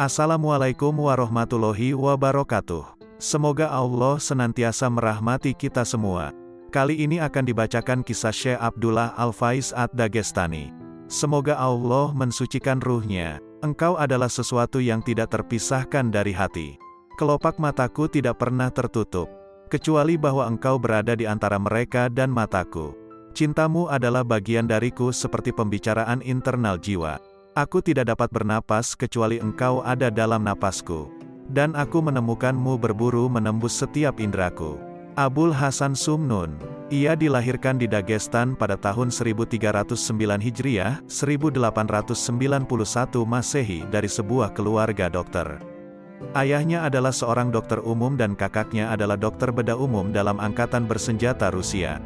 Assalamualaikum warahmatullahi wabarakatuh. Semoga Allah senantiasa merahmati kita semua. Kali ini akan dibacakan kisah Syekh Abdullah Al-Faiz Ad-Dagestani. Semoga Allah mensucikan ruhnya. Engkau adalah sesuatu yang tidak terpisahkan dari hati. Kelopak mataku tidak pernah tertutup, kecuali bahwa engkau berada di antara mereka dan mataku. Cintamu adalah bagian dariku seperti pembicaraan internal jiwa. Aku tidak dapat bernapas kecuali engkau ada dalam napasku. Dan aku menemukanmu berburu menembus setiap indraku. Abul Hasan Sumnun. Ia dilahirkan di Dagestan pada tahun 1309 Hijriah, 1891 Masehi dari sebuah keluarga dokter. Ayahnya adalah seorang dokter umum dan kakaknya adalah dokter bedah umum dalam angkatan bersenjata Rusia.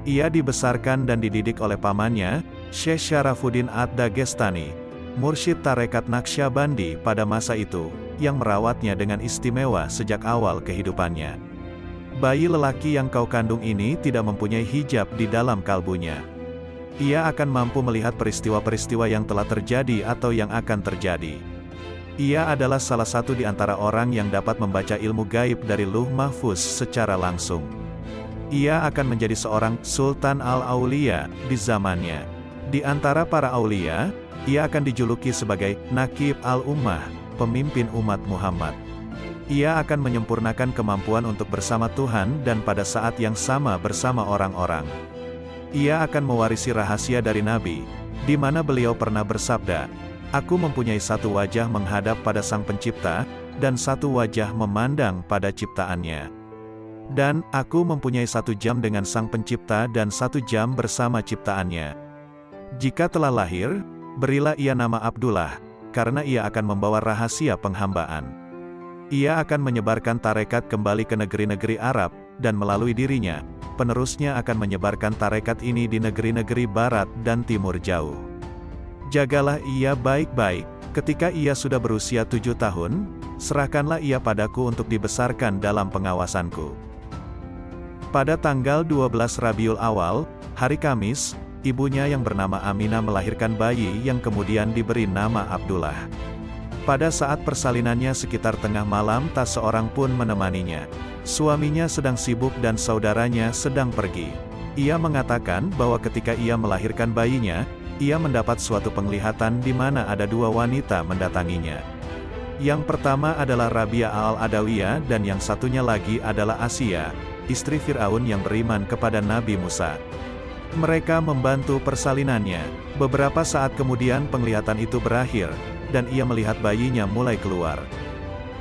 Ia dibesarkan dan dididik oleh pamannya, Syekh Syarafuddin Ad-Dagestani, mursyid tarekat Naqsyabandi pada masa itu, yang merawatnya dengan istimewa sejak awal kehidupannya. Bayi lelaki yang kau kandung ini tidak mempunyai hijab di dalam kalbunya. Ia akan mampu melihat peristiwa-peristiwa yang telah terjadi atau yang akan terjadi. Ia adalah salah satu di antara orang yang dapat membaca ilmu gaib dari Lauh Mahfuz secara langsung. Ia akan menjadi seorang Sultan Al-Aulia di zamannya. Di antara para aulia, ia akan dijuluki sebagai Naqib Al-Ummah, pemimpin umat Muhammad. Ia akan menyempurnakan kemampuan untuk bersama Tuhan dan pada saat yang sama bersama orang-orang. Ia akan mewarisi rahasia dari Nabi, di mana beliau pernah bersabda, "Aku mempunyai satu wajah menghadap pada Sang Pencipta, dan satu wajah memandang pada ciptaannya. Dan aku mempunyai 1 jam dengan Sang Pencipta dan 1 jam bersama ciptaannya. Jika telah lahir, berilah ia nama Abdullah, karena ia akan membawa rahasia penghambaan. Ia akan menyebarkan tarekat kembali ke negeri-negeri Arab, dan melalui dirinya, penerusnya akan menyebarkan tarekat ini di negeri-negeri Barat dan Timur jauh. Jagalah ia baik-baik, ketika ia sudah berusia 7 tahun, serahkanlah ia padaku untuk dibesarkan dalam pengawasanku." Pada tanggal 12 Rabiul Awal, hari Kamis, ibunya yang bernama Aminah melahirkan bayi yang kemudian diberi nama Abdullah. Pada saat persalinannya sekitar tengah malam tak seorang pun menemaninya. Suaminya sedang sibuk dan saudaranya sedang pergi. Ia mengatakan bahwa ketika ia melahirkan bayinya, ia mendapat suatu penglihatan di mana ada 2 wanita mendatanginya. Yang pertama adalah Rabia Al-Adawiyah dan yang satunya lagi adalah Asia, istri Fir'aun yang beriman kepada Nabi Musa. Mereka membantu persalinannya. Beberapa saat kemudian penglihatan itu berakhir, dan ia melihat bayinya mulai keluar.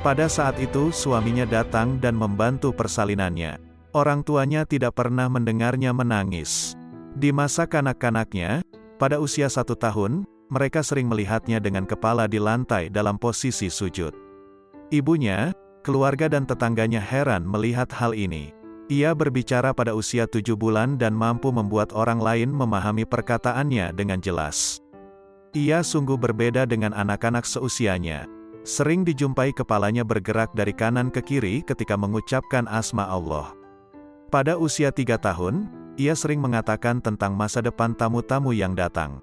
Pada saat itu suaminya datang dan membantu persalinannya. Orang tuanya tidak pernah mendengarnya menangis. Di masa kanak-kanaknya, pada usia 1 tahun, mereka sering melihatnya dengan kepala di lantai dalam posisi sujud. Ibunya, keluarga dan tetangganya heran melihat hal ini. Ia berbicara pada usia 7 bulan dan mampu membuat orang lain memahami perkataannya dengan jelas. Ia sungguh berbeda dengan anak-anak seusianya. Sering dijumpai kepalanya bergerak dari kanan ke kiri ketika mengucapkan asma Allah. Pada usia 3 tahun, ia sering mengatakan tentang masa depan tamu-tamu yang datang.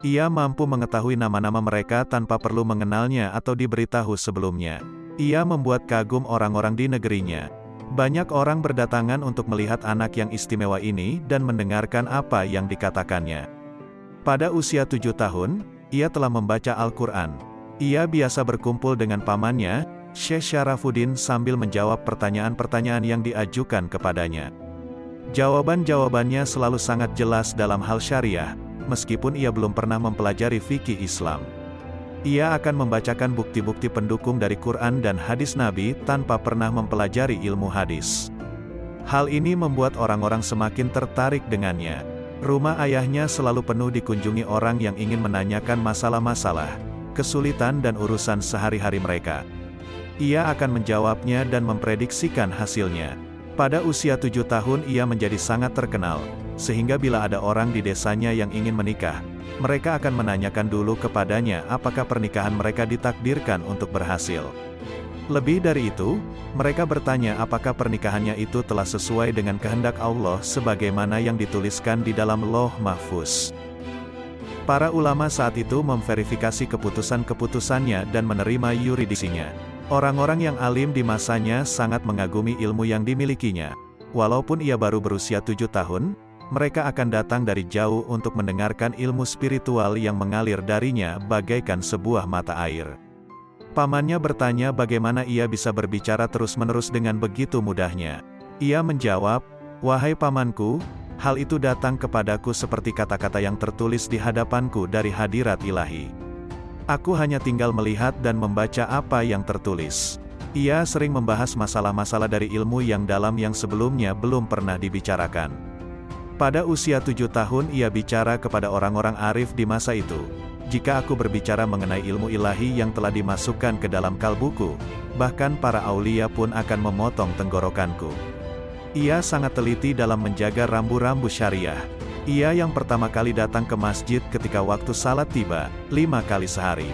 Ia mampu mengetahui nama-nama mereka tanpa perlu mengenalnya atau diberitahu sebelumnya. Ia membuat kagum orang-orang di negerinya. Banyak orang berdatangan untuk melihat anak yang istimewa ini dan mendengarkan apa yang dikatakannya. Pada usia 7 tahun, ia telah membaca Al-Quran. Ia biasa berkumpul dengan pamannya, Syekh Syarafuddin sambil menjawab pertanyaan-pertanyaan yang diajukan kepadanya. Jawaban-jawabannya selalu sangat jelas dalam hal syariah, meskipun ia belum pernah mempelajari fikih Islam. Ia akan membacakan bukti-bukti pendukung dari Quran dan hadis Nabi tanpa pernah mempelajari ilmu hadis. Hal ini membuat orang-orang semakin tertarik dengannya. Rumah ayahnya selalu penuh dikunjungi orang yang ingin menanyakan masalah-masalah, kesulitan dan urusan sehari-hari mereka. Ia akan menjawabnya dan memprediksikan hasilnya. Pada usia 7 tahun ia menjadi sangat terkenal, sehingga bila ada orang di desanya yang ingin menikah, mereka akan menanyakan dulu kepadanya apakah pernikahan mereka ditakdirkan untuk berhasil. Lebih dari itu, mereka bertanya apakah pernikahannya itu telah sesuai dengan kehendak Allah sebagaimana yang dituliskan di dalam Lauh Mahfuz. Para ulama saat itu memverifikasi keputusan-keputusannya dan menerima yuridisinya. Orang-orang yang alim di masanya sangat mengagumi ilmu yang dimilikinya. Walaupun ia baru berusia 7 tahun, mereka akan datang dari jauh untuk mendengarkan ilmu spiritual yang mengalir darinya bagaikan sebuah mata air. Pamannya bertanya bagaimana ia bisa berbicara terus-menerus dengan begitu mudahnya. Ia menjawab, "Wahai pamanku, hal itu datang kepadaku seperti kata-kata yang tertulis di hadapanku dari hadirat ilahi. Aku hanya tinggal melihat dan membaca apa yang tertulis." Ia sering membahas masalah-masalah dari ilmu yang dalam yang sebelumnya belum pernah dibicarakan. Pada usia 7 tahun ia bicara kepada orang-orang arif di masa itu, "Jika aku berbicara mengenai ilmu ilahi yang telah dimasukkan ke dalam kalbuku, bahkan para aulia pun akan memotong tenggorokanku." Ia sangat teliti dalam menjaga rambu-rambu syariah. Ia yang pertama kali datang ke masjid ketika waktu salat tiba, 5 kali sehari.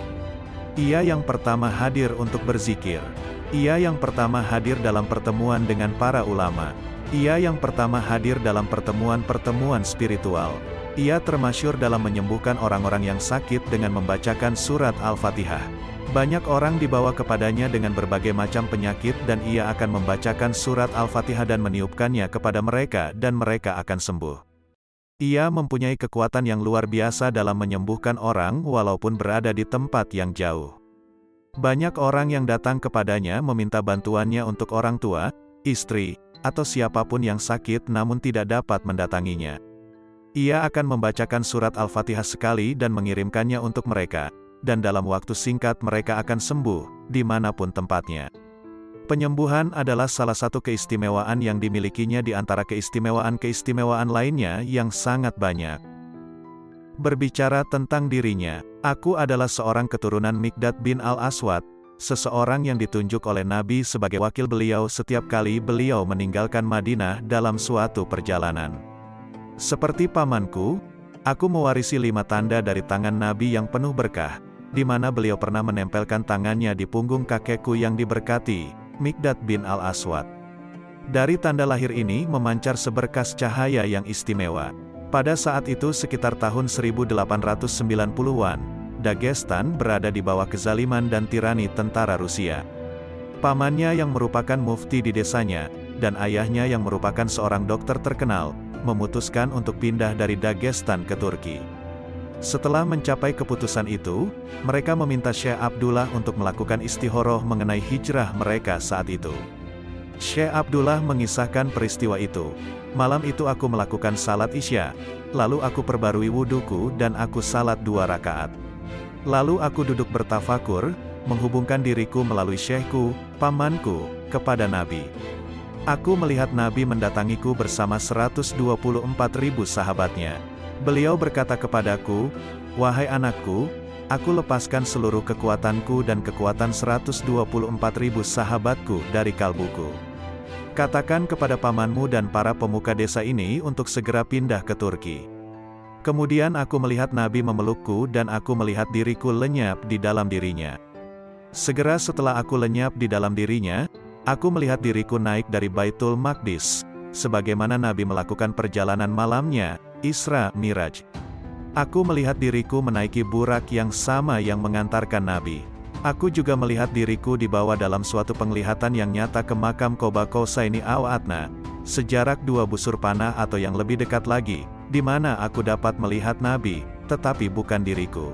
Ia yang pertama hadir untuk berzikir. Ia yang pertama hadir dalam pertemuan dengan para ulama. Ia yang pertama hadir dalam pertemuan-pertemuan spiritual. Ia termasyhur dalam menyembuhkan orang-orang yang sakit dengan membacakan surat Al-Fatihah. Banyak orang dibawa kepadanya dengan berbagai macam penyakit dan ia akan membacakan surat Al-Fatihah dan meniupkannya kepada mereka dan mereka akan sembuh. Ia mempunyai kekuatan yang luar biasa dalam menyembuhkan orang walaupun berada di tempat yang jauh. Banyak orang yang datang kepadanya meminta bantuannya untuk orang tua, istri, atau siapapun yang sakit namun tidak dapat mendatanginya. Ia akan membacakan surat Al-Fatihah sekali dan mengirimkannya untuk mereka, dan dalam waktu singkat mereka akan sembuh, dimanapun tempatnya. Penyembuhan adalah salah satu keistimewaan yang dimilikinya di antara keistimewaan-keistimewaan lainnya yang sangat banyak. Berbicara tentang dirinya, "Aku adalah seorang keturunan Miqdad bin Al-Aswad, seseorang yang ditunjuk oleh Nabi sebagai wakil beliau setiap kali beliau meninggalkan Madinah dalam suatu perjalanan. Seperti pamanku, aku mewarisi 5 tanda dari tangan Nabi yang penuh berkah, di mana beliau pernah menempelkan tangannya di punggung kakekku yang diberkati, Miqdad bin Al-Aswad. Dari tanda lahir ini memancar seberkas cahaya yang istimewa. Pada saat itu sekitar tahun 1890-an, Dagestan berada di bawah kezaliman dan tirani tentara Rusia. Pamannya yang merupakan mufti di desanya, dan ayahnya yang merupakan seorang dokter terkenal, memutuskan untuk pindah dari Dagestan ke Turki. Setelah mencapai keputusan itu, mereka meminta Syekh Abdullah untuk melakukan istikharah mengenai hijrah mereka saat itu. Syekh Abdullah mengisahkan peristiwa itu. "Malam itu aku melakukan salat Isya, lalu aku perbarui wuduku dan aku salat 2 rakaat. Lalu aku duduk bertafakur, menghubungkan diriku melalui syekhku, pamanku, kepada Nabi. Aku melihat Nabi mendatangiku bersama 124.000 sahabatnya. Beliau berkata kepadaku, 'Wahai anakku, aku lepaskan seluruh kekuatanku dan kekuatan 124.000 sahabatku dari kalbuku. Katakan kepada pamanmu dan para pemuka desa ini untuk segera pindah ke Turki.' Kemudian aku melihat Nabi memelukku dan aku melihat diriku lenyap di dalam dirinya. Segera setelah aku lenyap di dalam dirinya, aku melihat diriku naik dari Baitul Maqdis, sebagaimana Nabi melakukan perjalanan malamnya, Isra Miraj. Aku melihat diriku menaiki burak yang sama yang mengantarkan Nabi. Aku juga melihat diriku dibawa dalam suatu penglihatan yang nyata ke makam Qoba Qausaini aw Adna, sejarak 2 busur panah atau yang lebih dekat lagi, di mana aku dapat melihat Nabi, tetapi bukan diriku.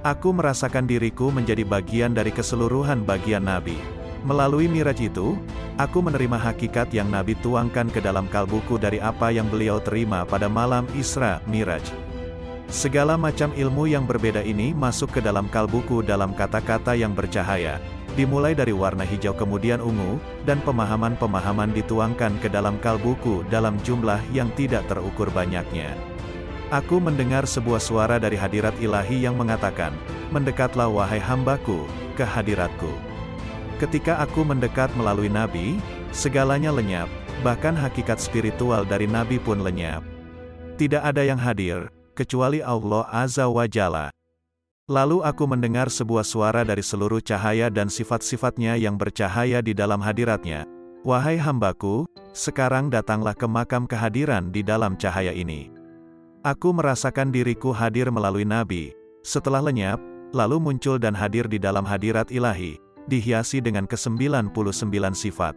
Aku merasakan diriku menjadi bagian dari keseluruhan bagian Nabi. Melalui Miraj itu, aku menerima hakikat yang Nabi tuangkan ke dalam kalbuku dari apa yang beliau terima pada malam Isra Miraj. Segala macam ilmu yang berbeda ini masuk ke dalam kalbuku dalam kata-kata yang bercahaya, dimulai dari warna hijau kemudian ungu, dan pemahaman-pemahaman dituangkan ke dalam kalbuku dalam jumlah yang tidak terukur banyaknya. Aku mendengar sebuah suara dari hadirat ilahi yang mengatakan, 'Mendekatlah wahai hambaku, ke hadiratku.' Ketika aku mendekat melalui Nabi, segalanya lenyap, bahkan hakikat spiritual dari Nabi pun lenyap. Tidak ada yang hadir, kecuali Allah Azza wa Jalla. Lalu aku mendengar sebuah suara dari seluruh cahaya dan sifat-sifatnya yang bercahaya di dalam hadiratnya. 'Wahai hambaku, sekarang datanglah ke makam kehadiran di dalam cahaya ini.' Aku merasakan diriku hadir melalui Nabi. Setelah lenyap, lalu muncul dan hadir di dalam hadirat ilahi, dihiasi dengan ke-99 sifat.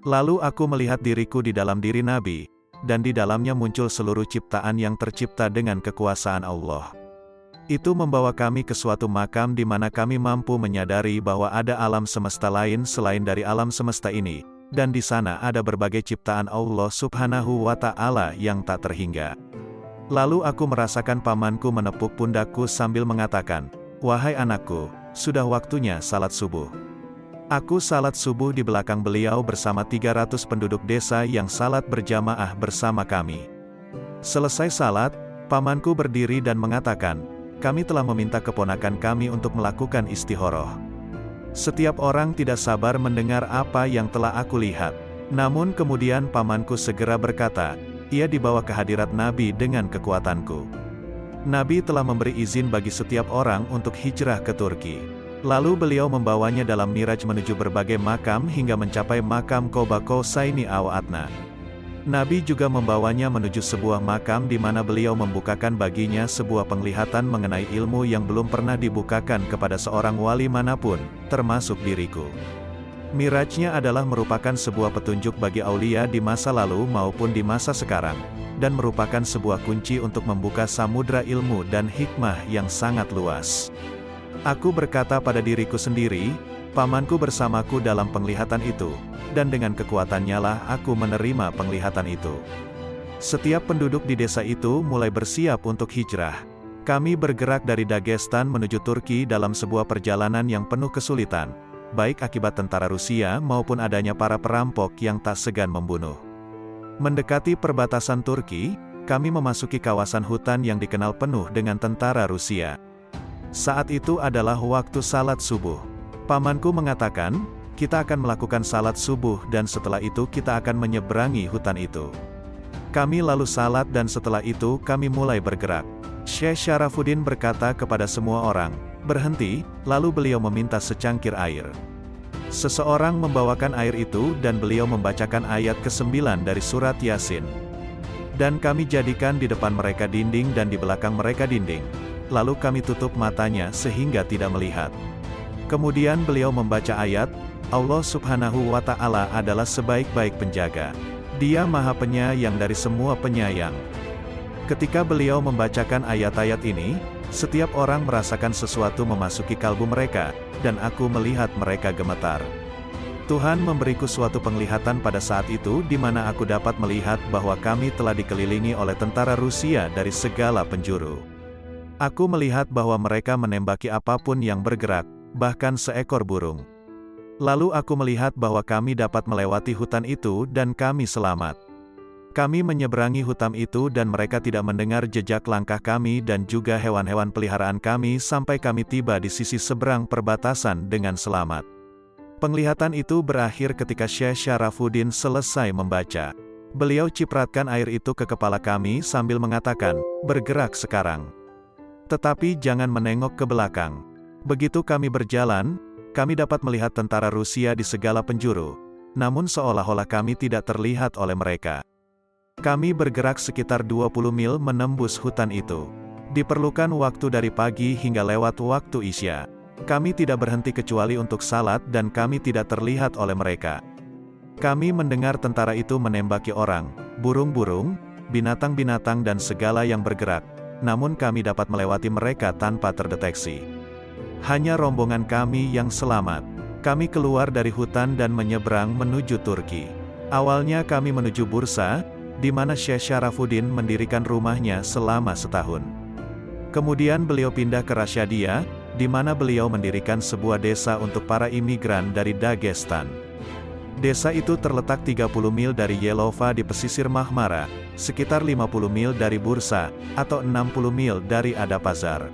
Lalu aku melihat diriku di dalam diri Nabi, dan di dalamnya muncul seluruh ciptaan yang tercipta dengan kekuasaan Allah. Itu membawa kami ke suatu makam di mana kami mampu menyadari bahwa ada alam semesta lain selain dari alam semesta ini, dan di sana ada berbagai ciptaan Allah Subhanahu wa Ta'ala yang tak terhingga. Lalu aku merasakan pamanku menepuk pundakku sambil mengatakan, "Wahai anakku, sudah waktunya salat subuh." Aku salat subuh di belakang beliau bersama 300 penduduk desa yang salat berjamaah bersama kami. Selesai salat, pamanku berdiri dan mengatakan, "Kami telah meminta keponakan kami untuk melakukan istihoroh." Setiap orang tidak sabar mendengar apa yang telah aku lihat. Namun kemudian pamanku segera berkata, "Ia dibawa ke hadirat Nabi dengan kekuatanku." Nabi telah memberi izin bagi setiap orang untuk hijrah ke Turki. Lalu beliau membawanya dalam miraj menuju berbagai makam hingga mencapai makam Qoba Qausaini aw Adna. Nabi juga membawanya menuju sebuah makam di mana beliau membukakan baginya sebuah penglihatan mengenai ilmu yang belum pernah dibukakan kepada seorang wali manapun, termasuk diriku. Mirajnya adalah merupakan sebuah petunjuk bagi aulia di masa lalu maupun di masa sekarang, dan merupakan sebuah kunci untuk membuka samudra ilmu dan hikmah yang sangat luas. Aku berkata pada diriku sendiri, pamanku bersamaku dalam penglihatan itu, dan dengan kekuatannya lah aku menerima penglihatan itu. Setiap penduduk di desa itu mulai bersiap untuk hijrah. Kami bergerak dari Dagestan menuju Turki dalam sebuah perjalanan yang penuh kesulitan, baik akibat tentara Rusia maupun adanya para perampok yang tak segan membunuh. Mendekati perbatasan Turki, kami memasuki kawasan hutan yang dikenal penuh dengan tentara Rusia. Saat itu adalah waktu salat subuh. Pamanku mengatakan, "Kita akan melakukan salat subuh dan setelah itu kita akan menyeberangi hutan itu." Kami lalu salat dan setelah itu kami mulai bergerak. Syekh Syarafuddin berkata kepada semua orang, "Berhenti," lalu beliau meminta secangkir air. Seseorang membawakan air itu dan beliau membacakan ayat ke-9 dari surat Yasin. Dan kami jadikan di depan mereka dinding dan di belakang mereka dinding. Lalu kami tutup matanya sehingga tidak melihat. Kemudian beliau membaca ayat, "Allah Subhanahu wa Ta'ala adalah sebaik-baik penjaga. Dia Maha Penyayang dari semua penyayang." Ketika beliau membacakan ayat-ayat ini, setiap orang merasakan sesuatu memasuki kalbu mereka, dan aku melihat mereka gemetar. Tuhan memberiku suatu penglihatan pada saat itu di mana aku dapat melihat bahwa kami telah dikelilingi oleh tentara Rusia dari segala penjuru. Aku melihat bahwa mereka menembaki apapun yang bergerak, bahkan seekor burung. Lalu aku melihat bahwa kami dapat melewati hutan itu dan kami selamat. Kami menyeberangi hutan itu dan mereka tidak mendengar jejak langkah kami dan juga hewan-hewan peliharaan kami sampai kami tiba di sisi seberang perbatasan dengan selamat. Penglihatan itu berakhir ketika Syekh Syarafuddin selesai membaca. Beliau cipratkan air itu ke kepala kami sambil mengatakan, "Bergerak sekarang. Tetapi jangan menengok ke belakang." Begitu kami berjalan, kami dapat melihat tentara Rusia di segala penjuru, namun seolah-olah kami tidak terlihat oleh mereka. Kami bergerak sekitar 20 mil menembus hutan itu. Diperlukan waktu dari pagi hingga lewat waktu Isya. Kami tidak berhenti kecuali untuk salat dan kami tidak terlihat oleh mereka. Kami mendengar tentara itu menembaki orang, burung-burung, binatang-binatang dan segala yang bergerak, namun kami dapat melewati mereka tanpa terdeteksi. Hanya rombongan kami yang selamat. Kami keluar dari hutan dan menyeberang menuju Turki. Awalnya kami menuju Bursa, di mana Syekh Syarafuddin mendirikan rumahnya selama setahun. Kemudian beliau pindah ke Rasyadia, di mana beliau mendirikan sebuah desa untuk para imigran dari Dagestan. Desa itu terletak 30 mil dari Yelova di pesisir Mahmara, sekitar 50 mil dari Bursa, atau 60 mil dari Adapazar.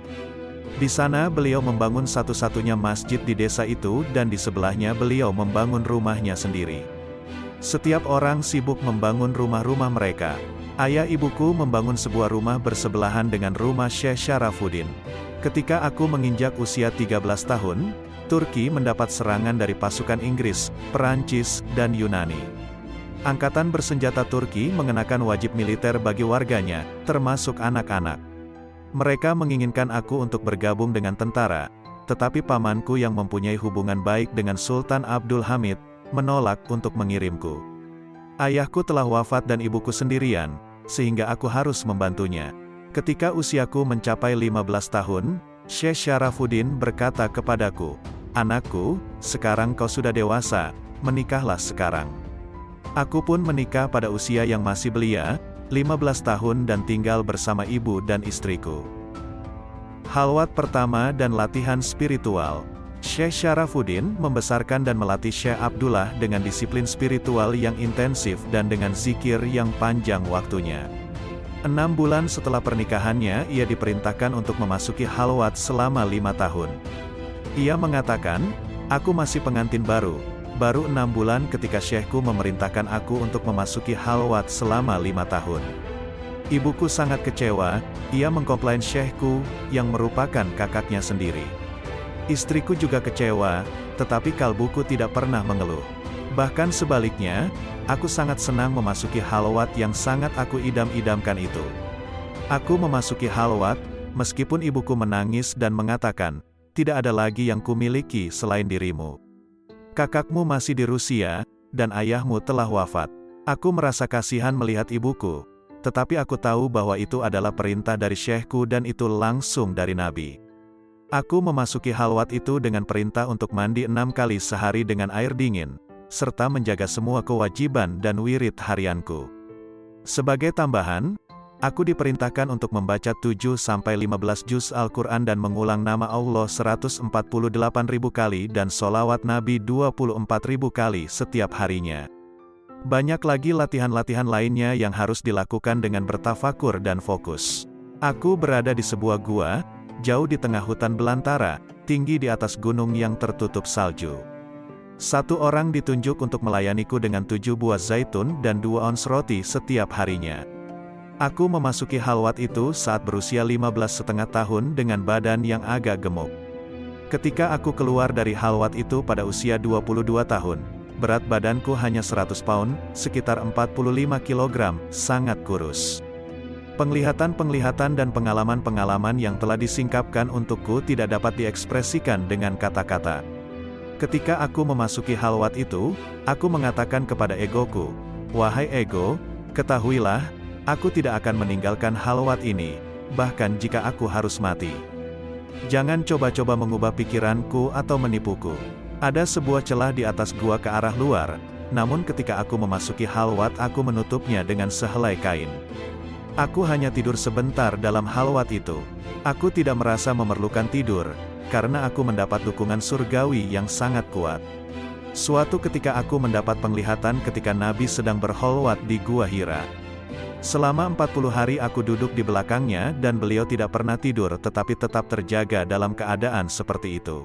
Di sana beliau membangun satu-satunya masjid di desa itu dan di sebelahnya beliau membangun rumahnya sendiri. Setiap orang sibuk membangun rumah-rumah mereka. Ayah ibuku membangun sebuah rumah bersebelahan dengan rumah Syekh Syarafuddin. Ketika aku menginjak usia 13 tahun, Turki mendapat serangan dari pasukan Inggris, Perancis, dan Yunani. Angkatan bersenjata Turki mengenakan wajib militer bagi warganya, termasuk anak-anak. Mereka menginginkan aku untuk bergabung dengan tentara, tetapi pamanku yang mempunyai hubungan baik dengan Sultan Abdul Hamid, menolak untuk mengirimku. Ayahku telah wafat dan ibuku sendirian, sehingga aku harus membantunya. Ketika usiaku mencapai 15 tahun, Syekh Syarafuddin berkata kepadaku, "Anakku, sekarang kau sudah dewasa, menikahlah sekarang." Aku pun menikah pada usia yang masih belia, 15 tahun dan tinggal bersama ibu dan istriku. Halwat pertama dan latihan spiritual. Syekh Syarafuddin membesarkan dan melatih Syekh Abdullah dengan disiplin spiritual yang intensif dan dengan zikir yang panjang waktunya. 6 bulan setelah pernikahannya ia diperintahkan untuk memasuki halwat selama 5 tahun. Ia mengatakan, "Aku masih pengantin baru 6 bulan ketika syekhku memerintahkan aku untuk memasuki halwat selama 5 tahun. Ibuku sangat kecewa, ia mengkomplain syekhku, yang merupakan kakaknya sendiri. Istriku juga kecewa, tetapi kalbuku tidak pernah mengeluh. Bahkan sebaliknya, aku sangat senang memasuki halwat yang sangat aku idam-idamkan itu. Aku memasuki halwat, meskipun ibuku menangis dan mengatakan, tidak ada lagi yang kumiliki selain dirimu. Kakakmu masih di Rusia, dan ayahmu telah wafat. Aku merasa kasihan melihat ibuku, tetapi aku tahu bahwa itu adalah perintah dari syekhku dan itu langsung dari Nabi. Aku memasuki halwat itu dengan perintah untuk mandi 6 kali sehari dengan air dingin, serta menjaga semua kewajiban dan wirid harianku. Sebagai tambahan, aku diperintahkan untuk membaca 7-15 juz Al-Quran dan mengulang nama Allah 148.000 kali dan sholawat Nabi 24.000 kali setiap harinya. Banyak lagi latihan-latihan lainnya yang harus dilakukan dengan bertafakur dan fokus. Aku berada di sebuah gua, jauh di tengah hutan belantara, tinggi di atas gunung yang tertutup salju. Satu orang ditunjuk untuk melayaniku dengan 7 buah zaitun dan 2 ons roti setiap harinya. Aku memasuki halwat itu saat berusia 15,5 tahun dengan badan yang agak gemuk. Ketika aku keluar dari halwat itu pada usia 22 tahun, berat badanku hanya 100 pound, sekitar 45 kg, sangat kurus. Penglihatan-penglihatan dan pengalaman-pengalaman yang telah disingkapkan untukku tidak dapat diekspresikan dengan kata-kata. Ketika aku memasuki halwat itu, aku mengatakan kepada egoku, "Wahai ego, ketahuilah, aku tidak akan meninggalkan halwat ini, bahkan jika aku harus mati. Jangan coba-coba mengubah pikiranku atau menipuku. Ada sebuah celah di atas gua ke arah luar, namun ketika aku memasuki halwat aku menutupnya dengan sehelai kain. Aku hanya tidur sebentar dalam halwat itu. Aku tidak merasa memerlukan tidur, karena aku mendapat dukungan surgawi yang sangat kuat. Suatu ketika aku mendapat penglihatan ketika Nabi sedang berholwat di Gua Hira. Selama 40 hari aku duduk di belakangnya dan beliau tidak pernah tidur tetapi tetap terjaga dalam keadaan seperti itu.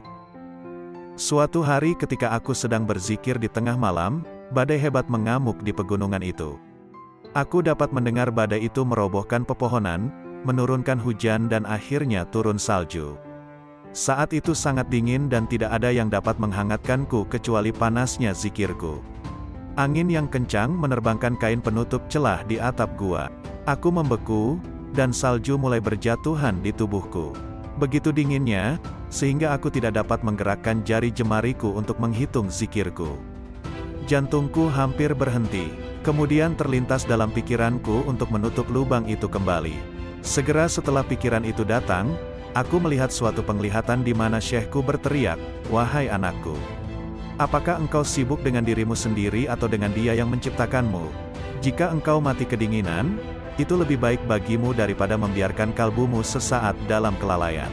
Suatu hari ketika aku sedang berzikir di tengah malam, badai hebat mengamuk di pegunungan itu. Aku dapat mendengar badai itu merobohkan pepohonan, menurunkan hujan dan akhirnya turun salju. Saat itu sangat dingin dan tidak ada yang dapat menghangatkanku kecuali panasnya zikirku. Angin yang kencang menerbangkan kain penutup celah di atap gua. Aku membeku, dan salju mulai berjatuhan di tubuhku. Begitu dinginnya, sehingga aku tidak dapat menggerakkan jari jemariku untuk menghitung zikirku. Jantungku hampir berhenti. Kemudian terlintas dalam pikiranku untuk menutup lubang itu kembali. Segera setelah pikiran itu datang, aku melihat suatu penglihatan di mana syekhku berteriak, "Wahai anakku, apakah engkau sibuk dengan dirimu sendiri atau dengan Dia yang menciptakanmu? Jika engkau mati kedinginan, itu lebih baik bagimu daripada membiarkan kalbumu sesaat dalam kelalaian."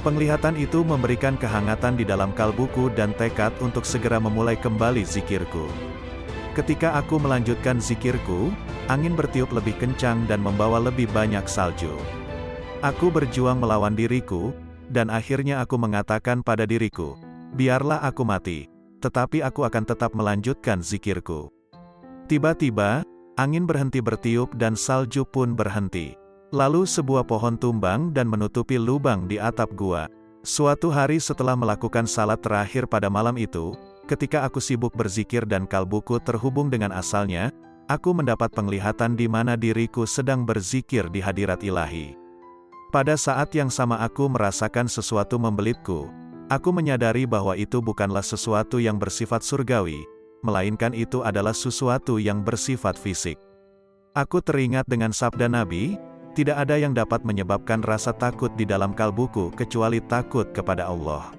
Penglihatan itu memberikan kehangatan di dalam kalbuku dan tekad untuk segera memulai kembali zikirku. Ketika aku melanjutkan zikirku, angin bertiup lebih kencang dan membawa lebih banyak salju. Aku berjuang melawan diriku, dan akhirnya aku mengatakan pada diriku, "Biarlah aku mati, tetapi aku akan tetap melanjutkan zikirku." Tiba-tiba, angin berhenti bertiup dan salju pun berhenti. Lalu sebuah pohon tumbang dan menutupi lubang di atap gua. Suatu hari setelah melakukan salat terakhir pada malam itu, Ketika aku sibuk berzikir dan kalbuku terhubung dengan asalnya, aku mendapat penglihatan di mana diriku sedang berzikir di hadirat ilahi. Pada saat yang sama aku merasakan sesuatu membelitku. Aku menyadari bahwa itu bukanlah sesuatu yang bersifat surgawi, melainkan itu adalah sesuatu yang bersifat fisik. Aku teringat dengan sabda Nabi, tidak ada yang dapat menyebabkan rasa takut di dalam kalbuku kecuali takut kepada Allah.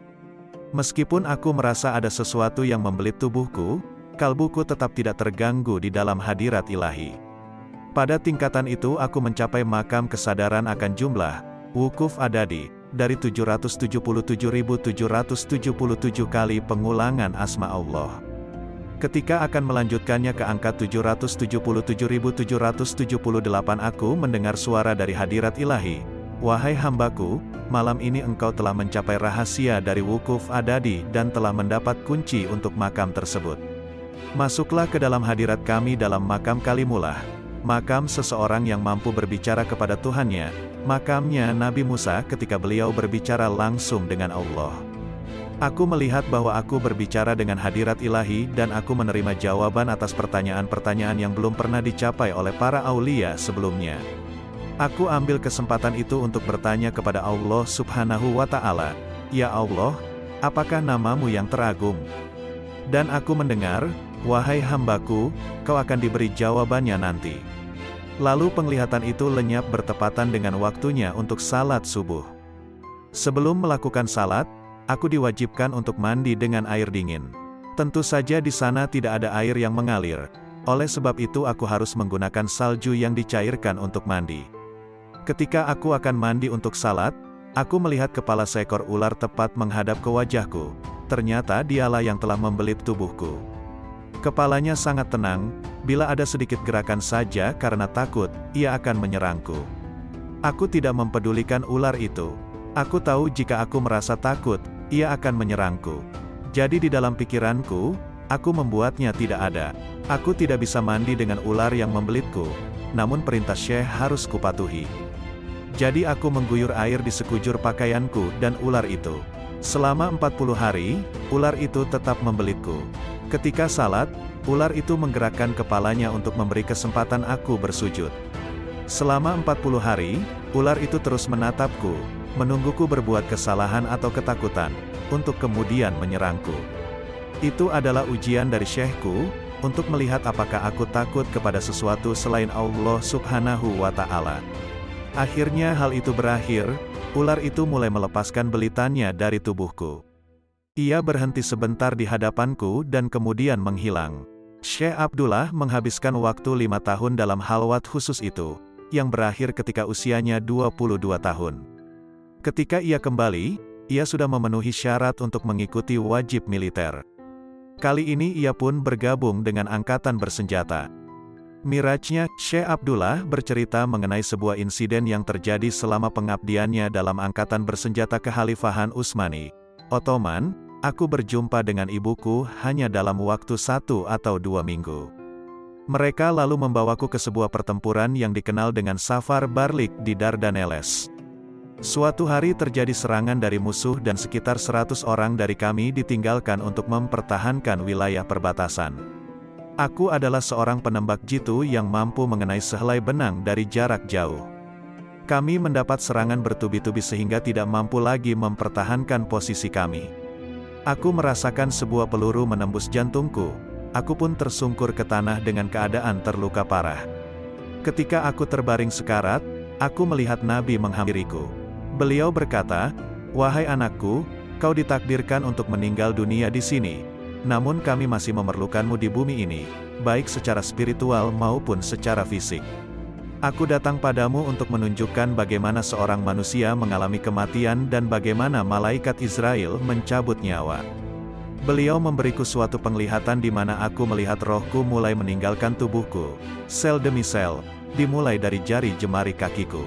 Meskipun aku merasa ada sesuatu yang membelit tubuhku, kalbuku tetap tidak terganggu di dalam hadirat ilahi. Pada tingkatan itu aku mencapai makam kesadaran akan jumlah, wukuf adadi, dari 777.777 kali pengulangan asma Allah. Ketika akan melanjutkannya ke angka 777.778 aku mendengar suara dari hadirat ilahi, "Wahai hambaku, malam ini engkau telah mencapai rahasia dari wukuf adadi dan telah mendapat kunci untuk makam tersebut. Masuklah ke dalam hadirat kami dalam makam Kalimullah, makam seseorang yang mampu berbicara kepada Tuhannya, makamnya Nabi Musa ketika beliau berbicara langsung dengan Allah." Aku melihat bahwa aku berbicara dengan hadirat ilahi dan aku menerima jawaban atas pertanyaan-pertanyaan yang belum pernah dicapai oleh para aulia sebelumnya. Aku ambil kesempatan itu untuk bertanya kepada Allah Subhanahu wa Ta'ala, "Ya Allah, apakah namamu yang teragung?" Dan aku mendengar, "Wahai hambaku, kau akan diberi jawabannya nanti." Lalu penglihatan itu lenyap bertepatan dengan waktunya untuk salat subuh. Sebelum melakukan salat, aku diwajibkan untuk mandi dengan air dingin. Tentu saja di sana tidak ada air yang mengalir, oleh sebab itu aku harus menggunakan salju yang dicairkan untuk mandi. Ketika aku akan mandi untuk salat, aku melihat kepala seekor ular tepat menghadap ke wajahku. Ternyata dialah yang telah membelit tubuhku. Kepalanya sangat tenang, bila ada sedikit gerakan saja karena takut, ia akan menyerangku. Aku tidak mempedulikan ular itu. Aku tahu jika aku merasa takut, ia akan menyerangku. Jadi di dalam pikiranku, aku membuatnya tidak ada. Aku tidak bisa mandi dengan ular yang membelitku, namun perintah Syekh harus kupatuhi. Jadi aku mengguyur air di sekujur pakaianku dan ular itu. Selama 40 hari, ular itu tetap membelitku. Ketika salat, ular itu menggerakkan kepalanya untuk memberi kesempatan aku bersujud. Selama 40 hari, ular itu terus menatapku, menungguku berbuat kesalahan atau ketakutan, untuk kemudian menyerangku. Itu adalah ujian dari Syekhku, untuk melihat apakah aku takut kepada sesuatu selain Allah Subhanahu wa Ta'ala. Akhirnya hal itu berakhir, ular itu mulai melepaskan belitannya dari tubuhku. Ia berhenti sebentar di hadapanku dan kemudian menghilang. Syekh Abdullah menghabiskan waktu 5 tahun dalam halwat khusus itu, yang berakhir ketika usianya 22 tahun. Ketika ia kembali, ia sudah memenuhi syarat untuk mengikuti wajib militer. Kali ini ia pun bergabung dengan angkatan bersenjata. Mirajnya, Syekh Abdullah bercerita mengenai sebuah insiden yang terjadi selama pengabdiannya dalam angkatan bersenjata Kekhalifahan Utsmani, Ottoman. Aku berjumpa dengan ibuku hanya dalam waktu 1 atau 2 minggu. Mereka lalu membawaku ke sebuah pertempuran yang dikenal dengan Safar Barlik di Dardaneles. Suatu hari terjadi serangan dari musuh dan sekitar 100 orang dari kami ditinggalkan untuk mempertahankan wilayah perbatasan. Aku adalah seorang penembak jitu yang mampu mengenai sehelai benang dari jarak jauh. Kami mendapat serangan bertubi-tubi sehingga tidak mampu lagi mempertahankan posisi kami. Aku merasakan sebuah peluru menembus jantungku. Aku pun tersungkur ke tanah dengan keadaan terluka parah. Ketika aku terbaring sekarat, aku melihat Nabi menghampiriku. Beliau berkata, "Wahai anakku, kau ditakdirkan untuk meninggal dunia di sini. Namun kami masih memerlukanmu di bumi ini, baik secara spiritual maupun secara fisik. Aku datang padamu untuk menunjukkan bagaimana seorang manusia mengalami kematian dan bagaimana malaikat Israel mencabut nyawa." Beliau memberiku suatu penglihatan di mana aku melihat rohku mulai meninggalkan tubuhku, sel demi sel, dimulai dari jari jemari kakiku.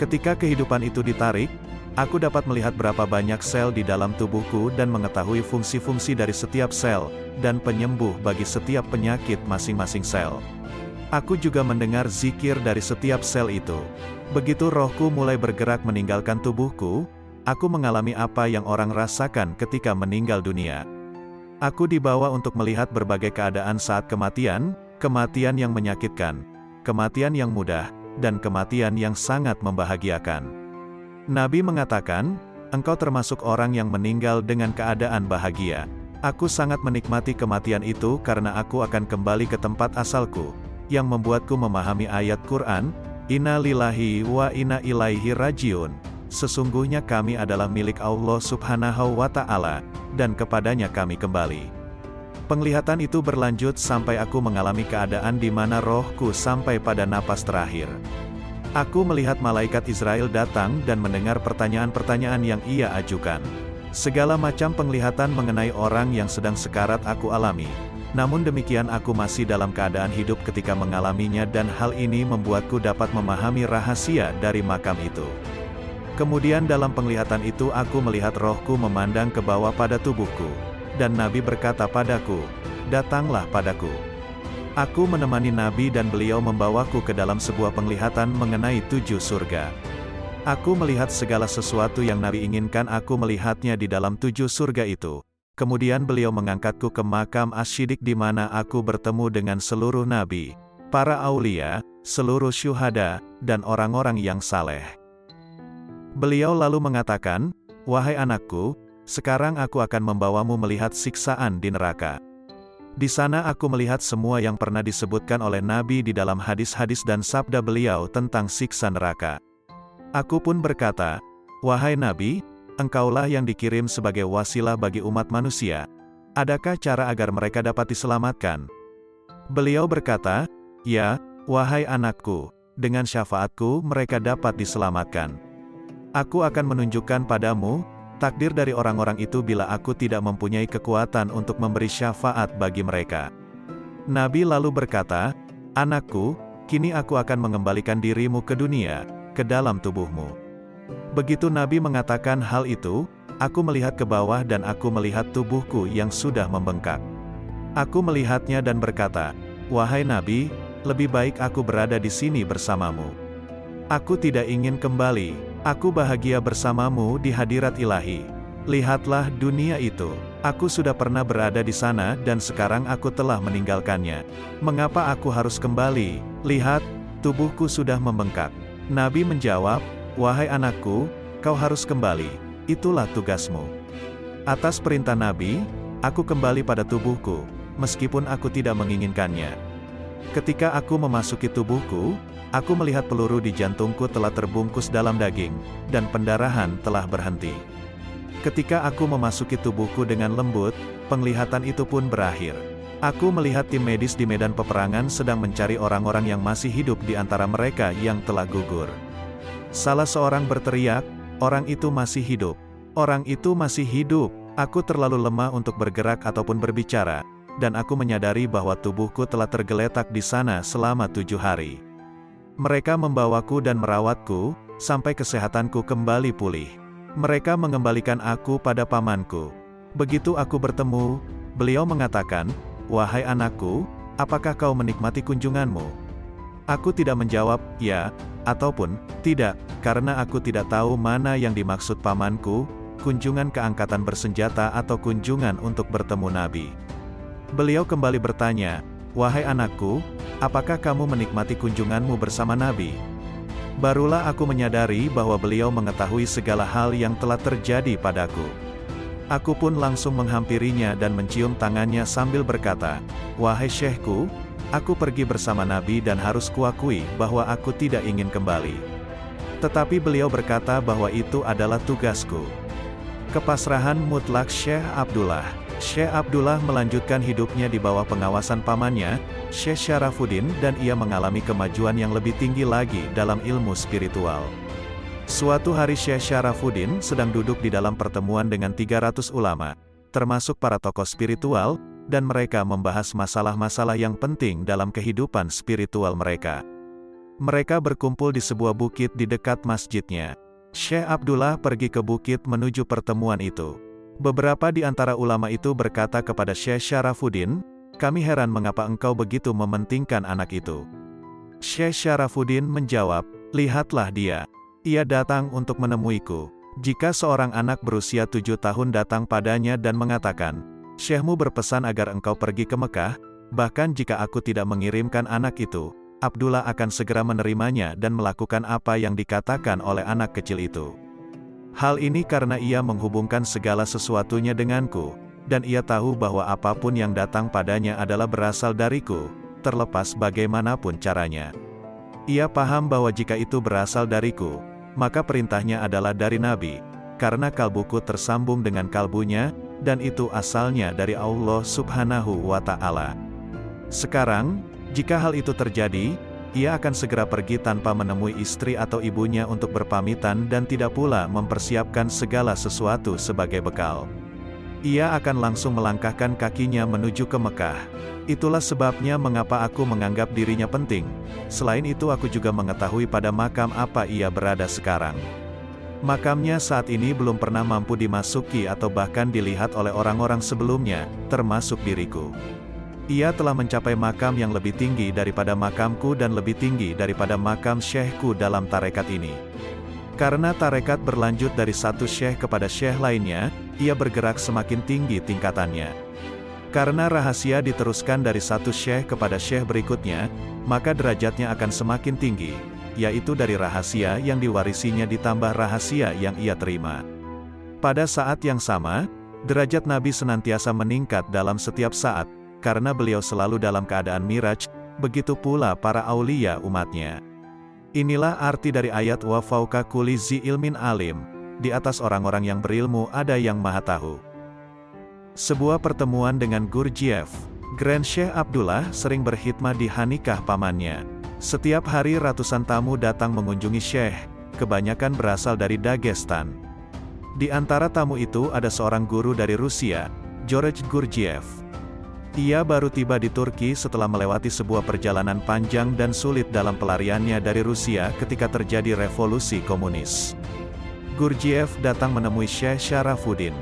Ketika kehidupan itu ditarik, aku dapat melihat berapa banyak sel di dalam tubuhku dan mengetahui fungsi-fungsi dari setiap sel, dan penyembuh bagi setiap penyakit masing-masing sel. Aku juga mendengar zikir dari setiap sel itu. Begitu rohku mulai bergerak meninggalkan tubuhku, aku mengalami apa yang orang rasakan ketika meninggal dunia. Aku dibawa untuk melihat berbagai keadaan saat kematian, kematian yang menyakitkan, kematian yang mudah, dan kematian yang sangat membahagiakan. Nabi mengatakan, engkau termasuk orang yang meninggal dengan keadaan bahagia. Aku sangat menikmati kematian itu karena aku akan kembali ke tempat asalku, yang membuatku memahami ayat Quran, Inna lillahi wa inna ilaihi rajiun. Sesungguhnya kami adalah milik Allah Subhanahu wa Ta'ala, dan kepadanya kami kembali. Penglihatan itu berlanjut sampai aku mengalami keadaan di mana rohku sampai pada napas terakhir. Aku melihat malaikat Israel datang dan mendengar pertanyaan-pertanyaan yang ia ajukan. Segala macam penglihatan mengenai orang yang sedang sekarat aku alami. Namun demikian aku masih dalam keadaan hidup ketika mengalaminya dan hal ini membuatku dapat memahami rahasia dari makam itu. Kemudian dalam penglihatan itu aku melihat rohku memandang ke bawah pada tubuhku. Dan Nabi berkata padaku, datanglah padaku. Aku menemani Nabi dan beliau membawaku ke dalam sebuah penglihatan mengenai 7 surga. Aku melihat segala sesuatu yang Nabi inginkan aku melihatnya di dalam 7 surga itu. Kemudian beliau mengangkatku ke makam Asy-Syiddiq di mana aku bertemu dengan seluruh Nabi, para aulia, seluruh syuhada, dan orang-orang yang saleh. Beliau lalu mengatakan, wahai anakku, sekarang aku akan membawamu melihat siksaan di neraka. Di sana aku melihat semua yang pernah disebutkan oleh Nabi di dalam hadis-hadis dan sabda beliau tentang siksa neraka. Aku pun berkata, wahai Nabi, engkaulah yang dikirim sebagai wasilah bagi umat manusia. Adakah cara agar mereka dapat diselamatkan? Beliau berkata, ya, wahai anakku, dengan syafaatku mereka dapat diselamatkan. Aku akan menunjukkan padamu takdir dari orang-orang itu bila aku tidak mempunyai kekuatan untuk memberi syafaat bagi mereka. Nabi lalu berkata, anakku, kini aku akan mengembalikan dirimu ke dunia, ke dalam tubuhmu. Begitu Nabi mengatakan hal itu, aku melihat ke bawah dan aku melihat tubuhku yang sudah membengkak. Aku melihatnya dan berkata, wahai Nabi, lebih baik aku berada di sini bersamamu. Aku tidak ingin kembali, aku bahagia bersamamu di hadirat ilahi. Lihatlah dunia itu, aku sudah pernah berada di sana dan sekarang aku telah meninggalkannya. Mengapa aku harus kembali? Lihat, tubuhku sudah membengkak. Nabi menjawab, wahai anakku, kau harus kembali, itulah tugasmu. Atas perintah Nabi, aku kembali pada tubuhku, meskipun aku tidak menginginkannya. Ketika aku memasuki tubuhku, aku melihat peluru di jantungku telah terbungkus dalam daging, dan pendarahan telah berhenti. Ketika aku memasuki tubuhku dengan lembut, penglihatan itu pun berakhir. Aku melihat tim medis di medan peperangan sedang mencari orang-orang yang masih hidup di antara mereka yang telah gugur. Salah seorang berteriak, orang itu masih hidup. Orang itu masih hidup. Aku terlalu lemah untuk bergerak ataupun berbicara, dan aku menyadari bahwa tubuhku telah tergeletak di sana selama 7 hari. Mereka membawaku dan merawatku, sampai kesehatanku kembali pulih. Mereka mengembalikan aku pada pamanku. Begitu aku bertemu, beliau mengatakan, wahai anakku, apakah kau menikmati kunjunganmu? Aku tidak menjawab, ya, ataupun, tidak, karena aku tidak tahu mana yang dimaksud pamanku, kunjungan keangkatan bersenjata atau kunjungan untuk bertemu Nabi. Beliau kembali bertanya, wahai anakku, apakah kamu menikmati kunjunganmu bersama Nabi? Barulah aku menyadari bahwa beliau mengetahui segala hal yang telah terjadi padaku. Aku pun langsung menghampirinya dan mencium tangannya sambil berkata, wahai syekhku, aku pergi bersama Nabi dan harus kuakui bahwa aku tidak ingin kembali. Tetapi beliau berkata bahwa itu adalah tugasku. Kepasrahan mutlak Syekh Abdullah. Syekh Abdullah melanjutkan hidupnya di bawah pengawasan pamannya, Syekh Syarafuddin, dan ia mengalami kemajuan yang lebih tinggi lagi dalam ilmu spiritual. Suatu hari Syekh Syarafuddin sedang duduk di dalam pertemuan dengan 300 ulama, termasuk para tokoh spiritual, dan mereka membahas masalah-masalah yang penting dalam kehidupan spiritual mereka. Mereka berkumpul di sebuah bukit di dekat masjidnya. Syekh Abdullah pergi ke bukit menuju pertemuan itu. Beberapa di antara ulama itu berkata kepada Syekh Syarafuddin, kami heran mengapa engkau begitu mementingkan anak itu. Syekh Syarafuddin menjawab, lihatlah dia. Ia datang untuk menemuiku. Jika seorang anak berusia 7 tahun datang padanya dan mengatakan, Syekhmu berpesan agar engkau pergi ke Mekah, bahkan jika aku tidak mengirimkan anak itu, Abdullah akan segera menerimanya dan melakukan apa yang dikatakan oleh anak kecil itu. Hal ini karena ia menghubungkan segala sesuatunya denganku, dan ia tahu bahwa apapun yang datang padanya adalah berasal dariku, terlepas bagaimanapun caranya. Ia paham bahwa jika itu berasal dariku, maka perintahnya adalah dari Nabi, karena kalbuku tersambung dengan kalbunya, dan itu asalnya dari Allah Subhanahu wa Ta'ala. Sekarang, jika hal itu terjadi, ia akan segera pergi tanpa menemui istri atau ibunya untuk berpamitan dan tidak pula mempersiapkan segala sesuatu sebagai bekal. Ia akan langsung melangkahkan kakinya menuju ke Mekah. Itulah sebabnya mengapa aku menganggap dirinya penting. Selain itu aku juga mengetahui pada makam apa ia berada sekarang. Makamnya saat ini belum pernah mampu dimasuki atau bahkan dilihat oleh orang-orang sebelumnya, termasuk diriku. Ia telah mencapai makam yang lebih tinggi daripada makamku dan lebih tinggi daripada makam syekhku dalam tarekat ini. Karena tarekat berlanjut dari satu syekh kepada syekh lainnya, ia bergerak semakin tinggi tingkatannya. Karena rahasia diteruskan dari satu syekh kepada syekh berikutnya, maka derajatnya akan semakin tinggi, yaitu dari rahasia yang diwarisinya ditambah rahasia yang ia terima. Pada saat yang sama, derajat Nabi senantiasa meningkat dalam setiap saat, karena beliau selalu dalam keadaan miraj, begitu pula para aulia umatnya. Inilah arti dari ayat wa fauqa kulli zi ilmin alim, di atas orang-orang yang berilmu ada yang maha tahu. Sebuah pertemuan dengan Gurdjieff. Grand Syekh Abdullah sering berkhidmat di hanikah pamannya. Setiap hari ratusan tamu datang mengunjungi Syekh, kebanyakan berasal dari Dagestan. Di antara tamu itu ada seorang guru dari Rusia, George Gurdjieff. Ia baru tiba di Turki setelah melewati sebuah perjalanan panjang dan sulit dalam pelariannya dari Rusia ketika terjadi revolusi komunis. Gurdjieff datang menemui Syekh Syarafuddin.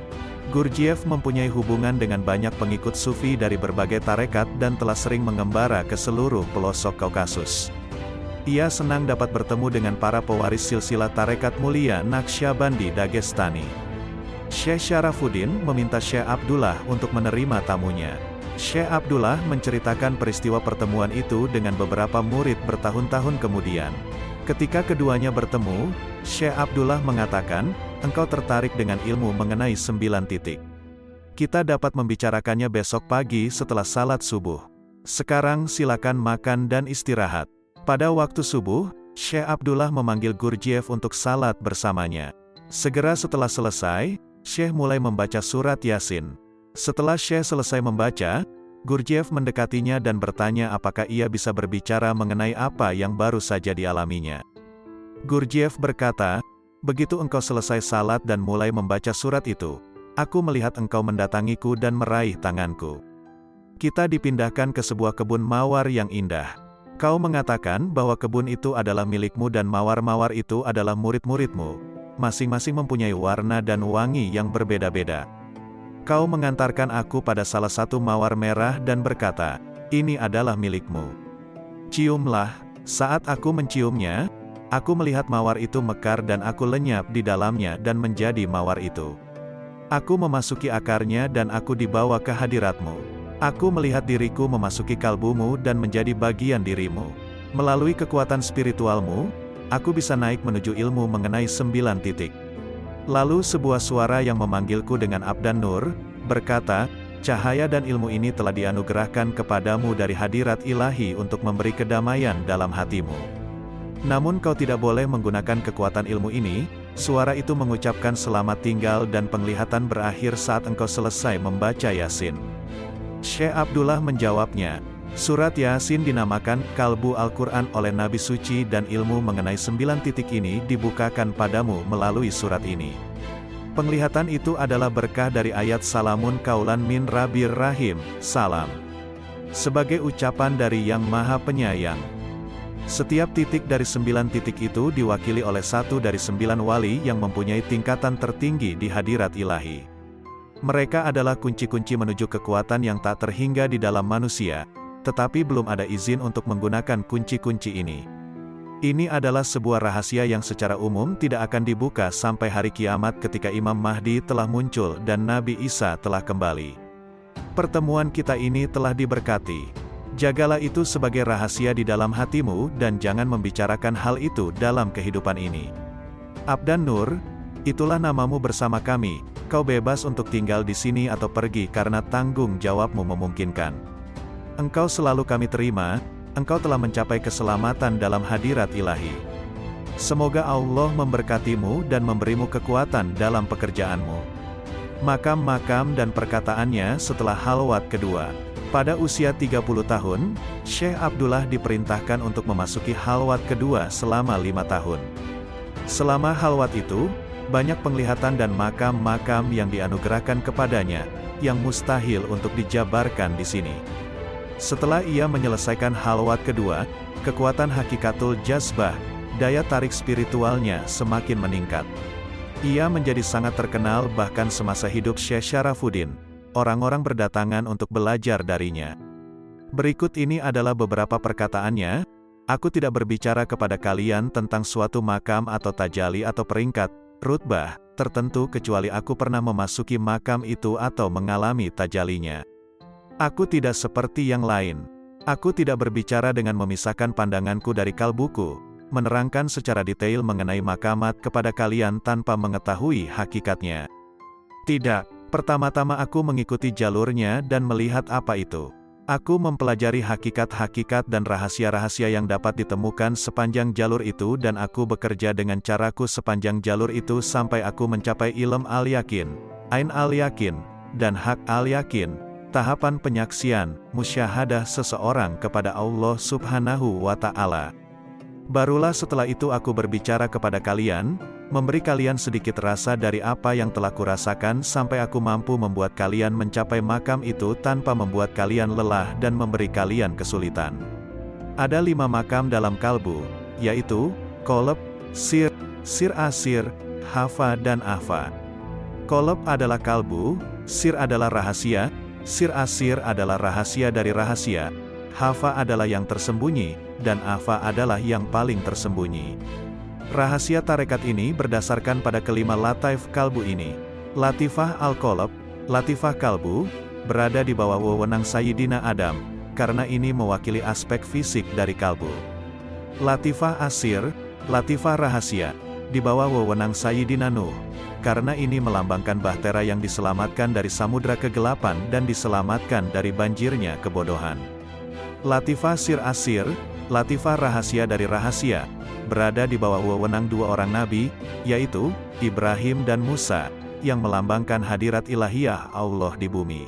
Gurdjieff mempunyai hubungan dengan banyak pengikut sufi dari berbagai tarekat dan telah sering mengembara ke seluruh pelosok Kaukasus. Ia senang dapat bertemu dengan para pewaris silsilah tarekat mulia Naqsyabandi Dagestani. Syekh Syarafuddin meminta Syekh Abdullah untuk menerima tamunya. Syekh Abdullah menceritakan peristiwa pertemuan itu dengan beberapa murid bertahun-tahun kemudian. Ketika keduanya bertemu, Syekh Abdullah mengatakan, engkau tertarik dengan ilmu mengenai 9 titik. Kita dapat membicarakannya besok pagi setelah salat subuh. Sekarang silakan makan dan istirahat. Pada waktu subuh, Syekh Abdullah memanggil Gurdjieff untuk salat bersamanya. Segera setelah selesai, Syekh mulai membaca surat Yasin. Setelah Syekh selesai membaca, Gurdjieff mendekatinya dan bertanya apakah ia bisa berbicara mengenai apa yang baru saja dialaminya. Gurdjieff berkata, begitu engkau selesai salat dan mulai membaca surat itu, aku melihat engkau mendatangiku dan meraih tanganku. Kita dipindahkan ke sebuah kebun mawar yang indah. Kau mengatakan bahwa kebun itu adalah milikmu dan mawar-mawar itu adalah murid-muridmu. Masing-masing mempunyai warna dan wangi yang berbeda-beda. Kau mengantarkan aku pada salah satu mawar merah dan berkata, ini adalah milikmu. Ciumlah. Saat aku menciumnya, aku melihat mawar itu mekar dan aku lenyap di dalamnya dan menjadi mawar itu. Aku memasuki akarnya dan aku dibawa ke hadiratmu. Aku melihat diriku memasuki kalbumu dan menjadi bagian dirimu. Melalui kekuatan spiritualmu, aku bisa naik menuju ilmu mengenai 9 titik. Lalu sebuah suara yang memanggilku dengan abdan nur, berkata, cahaya dan ilmu ini telah dianugerahkan kepadamu dari hadirat ilahi untuk memberi kedamaian dalam hatimu. Namun kau tidak boleh menggunakan kekuatan ilmu ini. Suara itu mengucapkan selamat tinggal dan penglihatan berakhir saat engkau selesai membaca Yasin. Syekh Abdullah menjawabnya, surat Yasin dinamakan Kalbu Al-Quran oleh Nabi Suci dan ilmu mengenai 9 titik ini dibukakan padamu melalui surat ini. Penglihatan itu adalah berkah dari ayat Salamun Kaulan Min Rabbir Rahim, Salam. Sebagai ucapan dari Yang Maha Penyayang. Setiap titik dari 9 titik itu diwakili oleh satu dari 9 wali yang mempunyai tingkatan tertinggi di hadirat ilahi. Mereka adalah kunci-kunci menuju kekuatan yang tak terhingga di dalam manusia, tetapi belum ada izin untuk menggunakan kunci-kunci ini. Ini adalah sebuah rahasia yang secara umum tidak akan dibuka sampai hari kiamat ketika Imam Mahdi telah muncul dan Nabi Isa telah kembali. pertemuan kita ini telah diberkati. Jagalah itu sebagai rahasia di dalam hatimu dan jangan membicarakan hal itu dalam kehidupan ini. Abdan Nur, itulah namamu bersama kami, kau bebas untuk tinggal di sini atau pergi karena tanggung jawabmu memungkinkan. Engkau selalu kami terima, engkau telah mencapai keselamatan dalam hadirat ilahi. Semoga Allah memberkatimu dan memberimu kekuatan dalam pekerjaanmu. Makam-makam dan perkataannya setelah halwat kedua. Pada usia 30 tahun, Syekh Abdullah diperintahkan untuk memasuki halwat kedua selama 5 tahun. Selama halwat itu, banyak penglihatan dan makam-makam yang dianugerahkan kepadanya, yang mustahil untuk dijabarkan di sini. Setelah ia menyelesaikan halwat kedua, kekuatan hakikatul jazbah, daya tarik spiritualnya semakin meningkat. Ia menjadi sangat terkenal bahkan semasa hidup Syekh Syarafuddin. Orang-orang berdatangan untuk belajar darinya. Berikut ini adalah beberapa perkataannya. Aku tidak berbicara kepada kalian tentang suatu makam atau tajali atau peringkat, rutbah, tertentu kecuali aku pernah memasuki makam itu atau mengalami tajalinya. Aku tidak seperti yang lain. Aku tidak berbicara dengan memisahkan pandanganku dari kalbuku, menerangkan secara detail mengenai makamat kepada kalian tanpa mengetahui hakikatnya. Tidak. Pertama-tama aku mengikuti jalurnya dan melihat apa itu. Aku mempelajari hakikat-hakikat dan rahasia-rahasia yang dapat ditemukan sepanjang jalur itu dan aku bekerja dengan caraku sepanjang jalur itu sampai aku mencapai ilm al-yakin, ain al-yakin, dan hak al-yakin, tahapan penyaksian, musyahadah seseorang kepada Allah Subhanahu wa Ta'ala. Barulah setelah itu aku berbicara kepada kalian, memberi kalian sedikit rasa dari apa yang telah kurasakan sampai aku mampu membuat kalian mencapai makam itu tanpa membuat kalian lelah dan memberi kalian kesulitan. Ada 5 makam dalam kalbu, yaitu, Qalb, Sir, Sir Asir, Hafa dan Afa. Qalb adalah kalbu, Sir adalah rahasia, Sir Asir adalah rahasia dari rahasia, Hafa adalah yang tersembunyi, dan Afa adalah yang paling tersembunyi. Rahasia tarekat ini berdasarkan pada kelima lataif kalbu ini. Latifah al-Qalb, Latifah kalbu, berada di bawah wewenang Sayyidina Adam, karena ini mewakili aspek fisik dari kalbu. Latifah Asir, Latifah rahasia, di bawah wewenang Sayyidina Nuh, karena ini melambangkan bahtera yang diselamatkan dari samudra kegelapan dan diselamatkan dari banjirnya kebodohan. Latifah Sir Asir, Latifah rahasia dari rahasia, berada di bawah wewenang 2 orang nabi, yaitu, Ibrahim dan Musa, yang melambangkan hadirat ilahiyah Allah di bumi.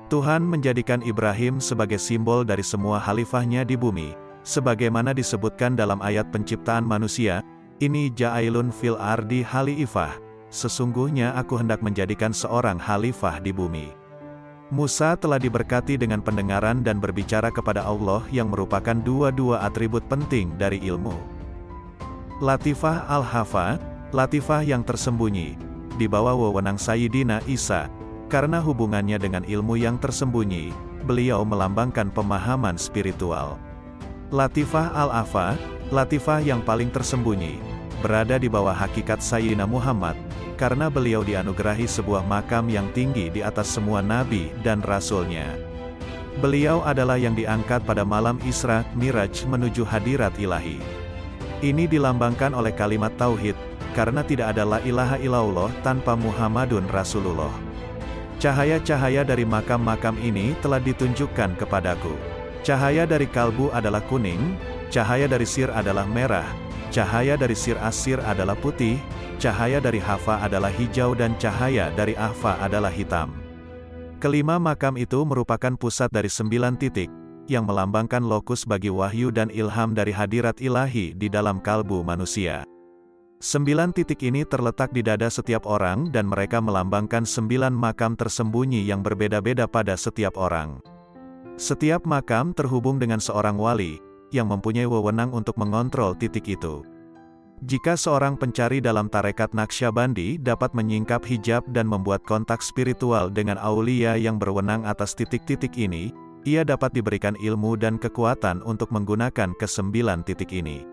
Tuhan menjadikan Ibrahim sebagai simbol dari semua khalifahnya di bumi, sebagaimana disebutkan dalam ayat penciptaan manusia, ini ja'ailun fil ardi khalifah, sesungguhnya aku hendak menjadikan seorang khalifah di bumi. Musa telah diberkati dengan pendengaran dan berbicara kepada Allah yang merupakan dua atribut penting dari ilmu. Latifah al-Hafa, Latifah yang tersembunyi, di bawah wewenang Sayyidina Isa, karena hubungannya dengan ilmu yang tersembunyi, beliau melambangkan pemahaman spiritual. Latifah al-Afa, Latifah yang paling tersembunyi, berada di bawah hakikat Sayyidina Muhammad, karena beliau dianugerahi sebuah makam yang tinggi di atas semua nabi dan rasulnya. Beliau adalah yang diangkat pada malam Isra Miraj menuju hadirat ilahi. Ini dilambangkan oleh kalimat tauhid, karena tidak ada la ilaha illallah tanpa Muhammadun Rasulullah. Cahaya-cahaya dari makam-makam ini telah ditunjukkan kepadaku. Cahaya dari kalbu adalah kuning, cahaya dari sir adalah merah, cahaya dari sir asir adalah putih, cahaya dari Hafa adalah hijau dan cahaya dari Ahfa adalah hitam. Kelima makam itu merupakan pusat dari 9 titik, yang melambangkan lokus bagi wahyu dan ilham dari hadirat ilahi di dalam kalbu manusia. 9 titik ini terletak di dada setiap orang dan mereka melambangkan 9 makam tersembunyi yang berbeda-beda pada setiap orang. Setiap makam terhubung dengan seorang wali, yang mempunyai wewenang untuk mengontrol titik itu. Jika seorang pencari dalam tarekat Naqsyabandi dapat menyingkap hijab dan membuat kontak spiritual dengan aulia yang berwenang atas titik-titik ini, ia dapat diberikan ilmu dan kekuatan untuk menggunakan ke-9 titik ini.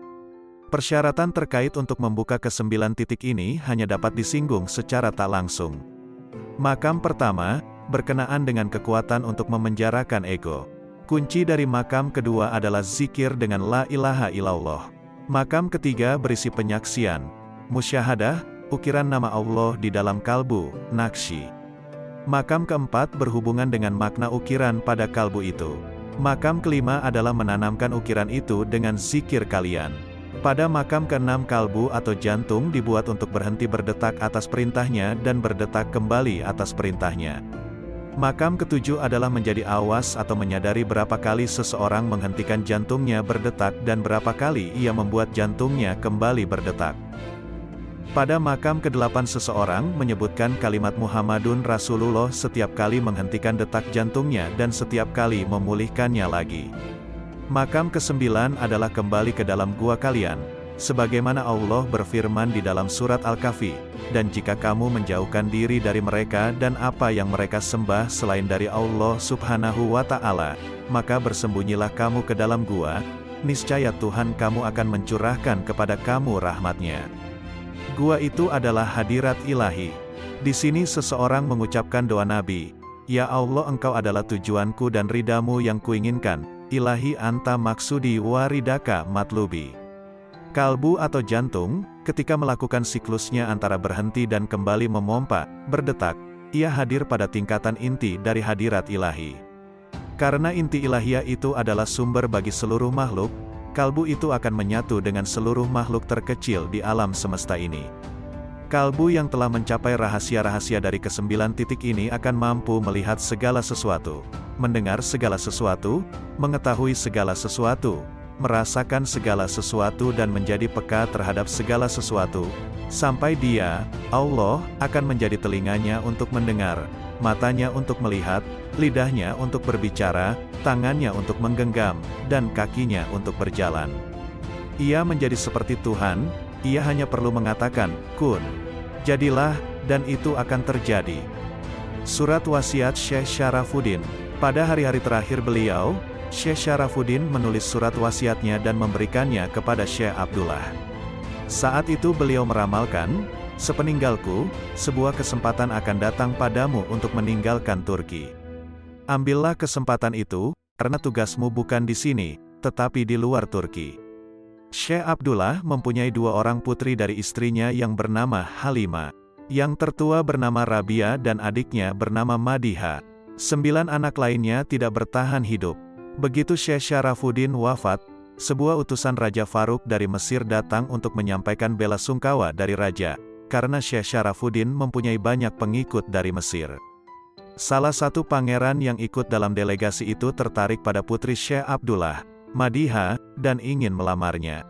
Persyaratan terkait untuk membuka ke-9 titik ini hanya dapat disinggung secara tak langsung. Makam pertama, berkenaan dengan kekuatan untuk memenjarakan ego. Kunci dari makam kedua adalah zikir dengan la ilaha illallah. Makam ketiga berisi penyaksian, musyahadah, ukiran nama Allah di dalam kalbu, nakshi. Makam keempat berhubungan dengan makna ukiran pada kalbu itu. Makam kelima adalah menanamkan ukiran itu dengan zikir kalian. Pada makam keenam kalbu atau jantung dibuat untuk berhenti berdetak atas perintahnya dan berdetak kembali atas perintahnya. Makam ketujuh adalah menjadi awas atau menyadari berapa kali seseorang menghentikan jantungnya berdetak dan berapa kali ia membuat jantungnya kembali berdetak. Pada makam ke-8 seseorang menyebutkan kalimat Muhammadun Rasulullah setiap kali menghentikan detak jantungnya dan setiap kali memulihkannya lagi. Makam ke-9 adalah kembali ke dalam gua kalian, sebagaimana Allah berfirman di dalam surat Al-Kahfi, dan jika kamu menjauhkan diri dari mereka dan apa yang mereka sembah selain dari Allah Subhanahu wa Ta'ala, maka bersembunyilah kamu ke dalam gua, niscaya Tuhan kamu akan mencurahkan kepada kamu rahmat-Nya. Gua itu adalah hadirat ilahi. Di sini seseorang mengucapkan doa Nabi, "Ya Allah, Engkau adalah tujuanku dan ridamu yang kuinginkan, ilahi anta maksudi wa ridaka matlubi." Kalbu atau jantung, ketika melakukan siklusnya antara berhenti dan kembali memompa, berdetak, ia hadir pada tingkatan inti dari hadirat ilahi. Karena inti ilahiyah itu adalah sumber bagi seluruh makhluk, kalbu itu akan menyatu dengan seluruh makhluk terkecil di alam semesta ini. Kalbu yang telah mencapai rahasia-rahasia dari ke-9 titik ini akan mampu melihat segala sesuatu, mendengar segala sesuatu, mengetahui segala sesuatu, merasakan segala sesuatu dan menjadi peka terhadap segala sesuatu, sampai dia, Allah, akan menjadi telinganya untuk mendengar, matanya untuk melihat, lidahnya untuk berbicara, tangannya untuk menggenggam, dan kakinya untuk berjalan. Ia menjadi seperti Tuhan, ia hanya perlu mengatakan, kun. Jadilah, dan itu akan terjadi. Surat wasiat Syekh Syarafuddin. Pada hari-hari terakhir beliau, Syekh Syarafuddin menulis surat wasiatnya dan memberikannya kepada Syekh Abdullah. Saat itu beliau meramalkan, "Sepeninggalku, sebuah kesempatan akan datang padamu untuk meninggalkan Turki. Ambillah kesempatan itu, karena tugasmu bukan di sini, tetapi di luar Turki." Syekh Abdullah mempunyai 2 orang putri dari istrinya yang bernama Halimah. Yang tertua bernama Rabia dan adiknya bernama Madiha. 9 anak lainnya tidak bertahan hidup. Begitu Syekh Syarafuddin wafat, sebuah utusan Raja Faruk dari Mesir datang untuk menyampaikan bela sungkawa dari Raja, karena Syekh Syarafuddin mempunyai banyak pengikut dari Mesir. Salah satu pangeran yang ikut dalam delegasi itu tertarik pada putri Syekh Abdullah, Madiha, dan ingin melamarnya.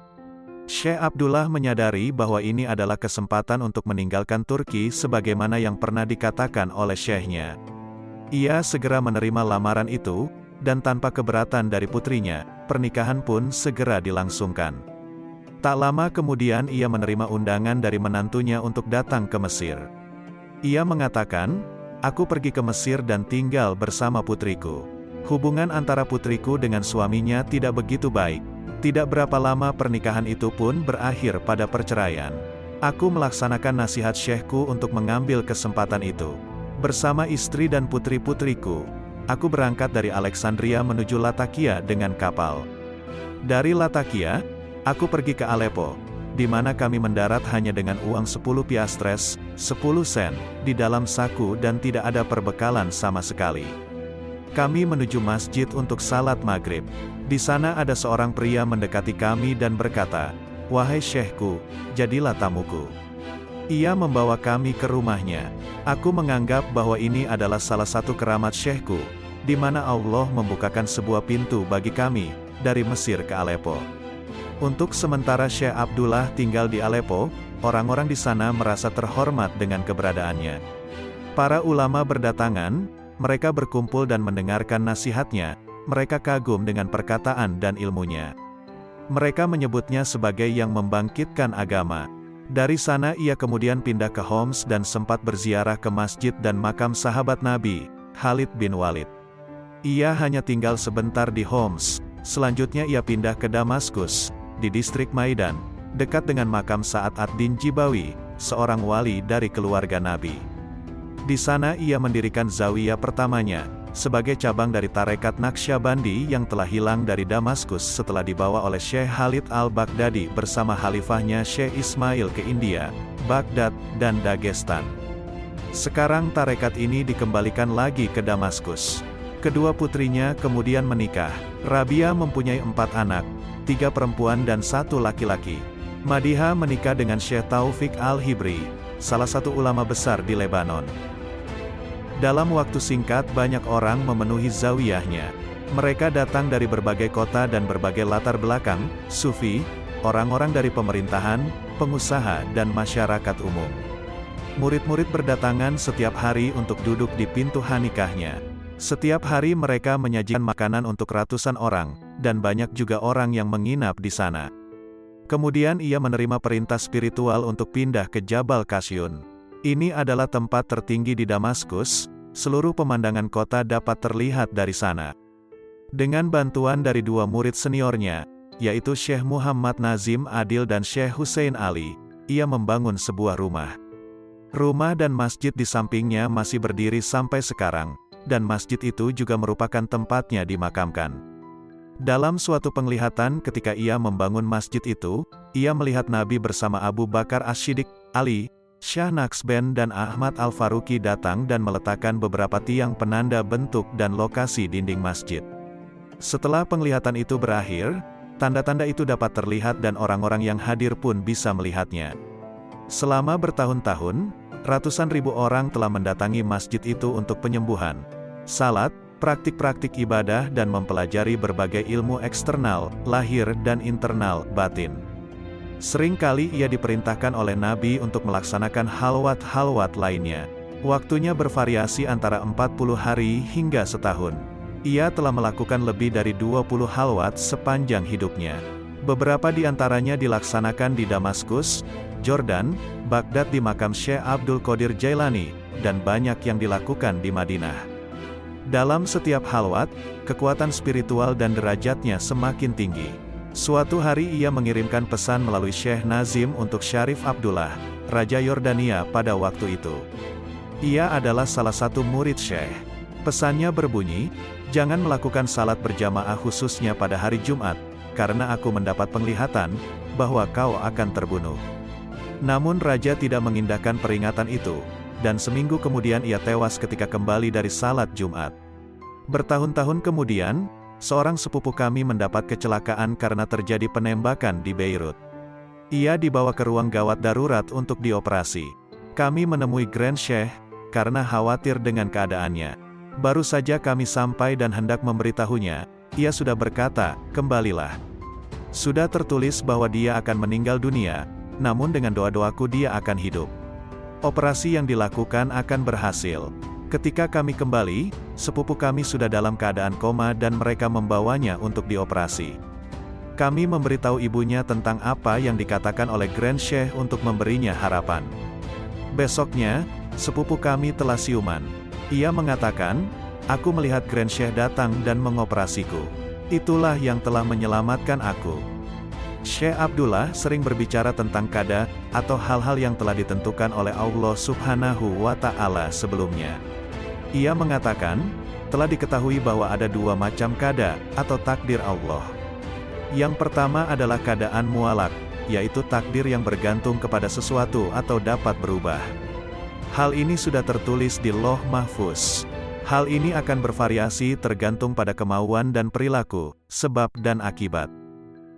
Syekh Abdullah menyadari bahwa ini adalah kesempatan untuk meninggalkan Turki sebagaimana yang pernah dikatakan oleh syekhnya. Ia segera menerima lamaran itu, dan tanpa keberatan dari putrinya, pernikahan pun segera dilangsungkan. Tak lama kemudian ia menerima undangan dari menantunya untuk datang ke Mesir. Ia mengatakan, "Aku pergi ke Mesir dan tinggal bersama putriku." Hubungan antara putriku dengan suaminya tidak begitu baik. Tidak berapa lama pernikahan itu pun berakhir pada perceraian. Aku melaksanakan nasihat syekhku untuk mengambil kesempatan itu. Bersama istri dan putri-putriku, aku berangkat dari Alexandria menuju Latakia dengan kapal. Dari Latakia, aku pergi ke Aleppo, di mana kami mendarat hanya dengan uang 10 piastres, 10 sen, di dalam saku dan tidak ada perbekalan sama sekali. Kami menuju masjid untuk salat maghrib. Di sana ada seorang pria mendekati kami dan berkata, "Wahai syekhku, jadilah tamuku." Ia membawa kami ke rumahnya. Aku menganggap bahwa ini adalah salah satu keramat syekhku, di mana Allah membukakan sebuah pintu bagi kami, dari Mesir ke Aleppo. Untuk sementara Syekh Abdullah tinggal di Aleppo, orang-orang di sana merasa terhormat dengan keberadaannya. Para ulama berdatangan, mereka berkumpul dan mendengarkan nasihatnya, mereka kagum dengan perkataan dan ilmunya. Mereka menyebutnya sebagai yang membangkitkan agama. Dari sana ia kemudian pindah ke Homs dan sempat berziarah ke masjid dan makam sahabat Nabi, Khalid bin Walid. Ia hanya tinggal sebentar di Homs, selanjutnya ia pindah ke Damaskus, di distrik Maidan, dekat dengan makam Sa'ad ad-Din Jibawi, seorang wali dari keluarga Nabi. Di sana ia mendirikan zawiyah pertamanya, sebagai cabang dari tarekat Naqsyabandi yang telah hilang dari Damaskus setelah dibawa oleh Syekh Khalid al-Baghdadi bersama khalifahnya Syekh Ismail ke India, Baghdad, dan Dagestan. Sekarang tarekat ini dikembalikan lagi ke Damaskus. Kedua putrinya kemudian menikah. Rabia mempunyai 4 anak, 3 perempuan dan 1 laki-laki. Madiha menikah dengan Syekh Taufik al-Hibri, salah satu ulama besar di Lebanon. Dalam waktu singkat banyak orang memenuhi zawiyahnya. Mereka datang dari berbagai kota dan berbagai latar belakang, sufi, orang-orang dari pemerintahan, pengusaha dan masyarakat umum. Murid-murid berdatangan setiap hari untuk duduk di pintu hanikahnya. Setiap hari mereka menyajikan makanan untuk ratusan orang, dan banyak juga orang yang menginap di sana. Kemudian ia menerima perintah spiritual untuk pindah ke Jabal Qasyun. Ini adalah tempat tertinggi di Damaskus, seluruh pemandangan kota dapat terlihat dari sana. Dengan bantuan dari 2 murid seniornya, yaitu Syekh Muhammad Nazim Adil dan Syekh Hussein Ali, ia membangun sebuah rumah. Rumah dan masjid di sampingnya masih berdiri sampai sekarang, dan masjid itu juga merupakan tempatnya dimakamkan. Dalam suatu penglihatan ketika ia membangun masjid itu, ia melihat Nabi bersama Abu Bakar As-Siddiq, Ali, Syah Naqsband dan Ahmad Al-Faruqi datang dan meletakkan beberapa tiang penanda bentuk dan lokasi dinding masjid. Setelah penglihatan itu berakhir, tanda-tanda itu dapat terlihat dan orang-orang yang hadir pun bisa melihatnya. Selama bertahun-tahun, ratusan ribu orang telah mendatangi masjid itu untuk penyembuhan, salat, praktik-praktik ibadah dan mempelajari berbagai ilmu eksternal, lahir dan internal, batin. Seringkali ia diperintahkan oleh Nabi untuk melaksanakan halwat-halwat lainnya. Waktunya bervariasi antara 40 hari hingga setahun. Ia telah melakukan lebih dari 20 halwat sepanjang hidupnya. Beberapa di antaranya dilaksanakan di Damaskus, Jordan, Baghdad di makam Syekh Abdul Qadir Jailani, dan banyak yang dilakukan di Madinah. Dalam setiap halwat, kekuatan spiritual dan derajatnya semakin tinggi. Suatu hari ia mengirimkan pesan melalui Syekh Nazim untuk Syarif Abdullah, Raja Yordania pada waktu itu. Ia adalah salah satu murid Syekh. Pesannya berbunyi, "Jangan melakukan salat berjamaah khususnya pada hari Jumat, karena aku mendapat penglihatan bahwa kau akan terbunuh." Namun Raja tidak mengindahkan peringatan itu, dan seminggu kemudian ia tewas ketika kembali dari salat Jumat. Bertahun-tahun kemudian, seorang sepupu kami mendapat kecelakaan karena terjadi penembakan di Beirut. Ia dibawa ke ruang gawat darurat untuk dioperasi. Kami menemui Grand Sheikh, karena khawatir dengan keadaannya. Baru saja kami sampai dan hendak memberitahunya, ia sudah berkata, "Kembalilah. Sudah tertulis bahwa dia akan meninggal dunia, namun dengan doa-doaku dia akan hidup." Operasi yang dilakukan akan berhasil. Ketika kami kembali, sepupu kami sudah dalam keadaan koma dan mereka membawanya untuk dioperasi. Kami memberitahu ibunya tentang apa yang dikatakan oleh Grand Sheikh untuk memberinya harapan. Besoknya, sepupu kami telah siuman. Ia mengatakan, "Aku melihat Grand Sheikh datang dan mengoperasiku. Itulah yang telah menyelamatkan aku." Syekh Abdullah sering berbicara tentang qada, atau hal-hal yang telah ditentukan oleh Allah Subhanahu wa Ta'ala sebelumnya. Ia mengatakan, telah diketahui bahwa ada 2 macam qada, atau takdir Allah. Yang pertama adalah keadaan mualak, yaitu takdir yang bergantung kepada sesuatu atau dapat berubah. Hal ini sudah tertulis di Lauh Mahfuz. Hal ini akan bervariasi tergantung pada kemauan dan perilaku, sebab dan akibat.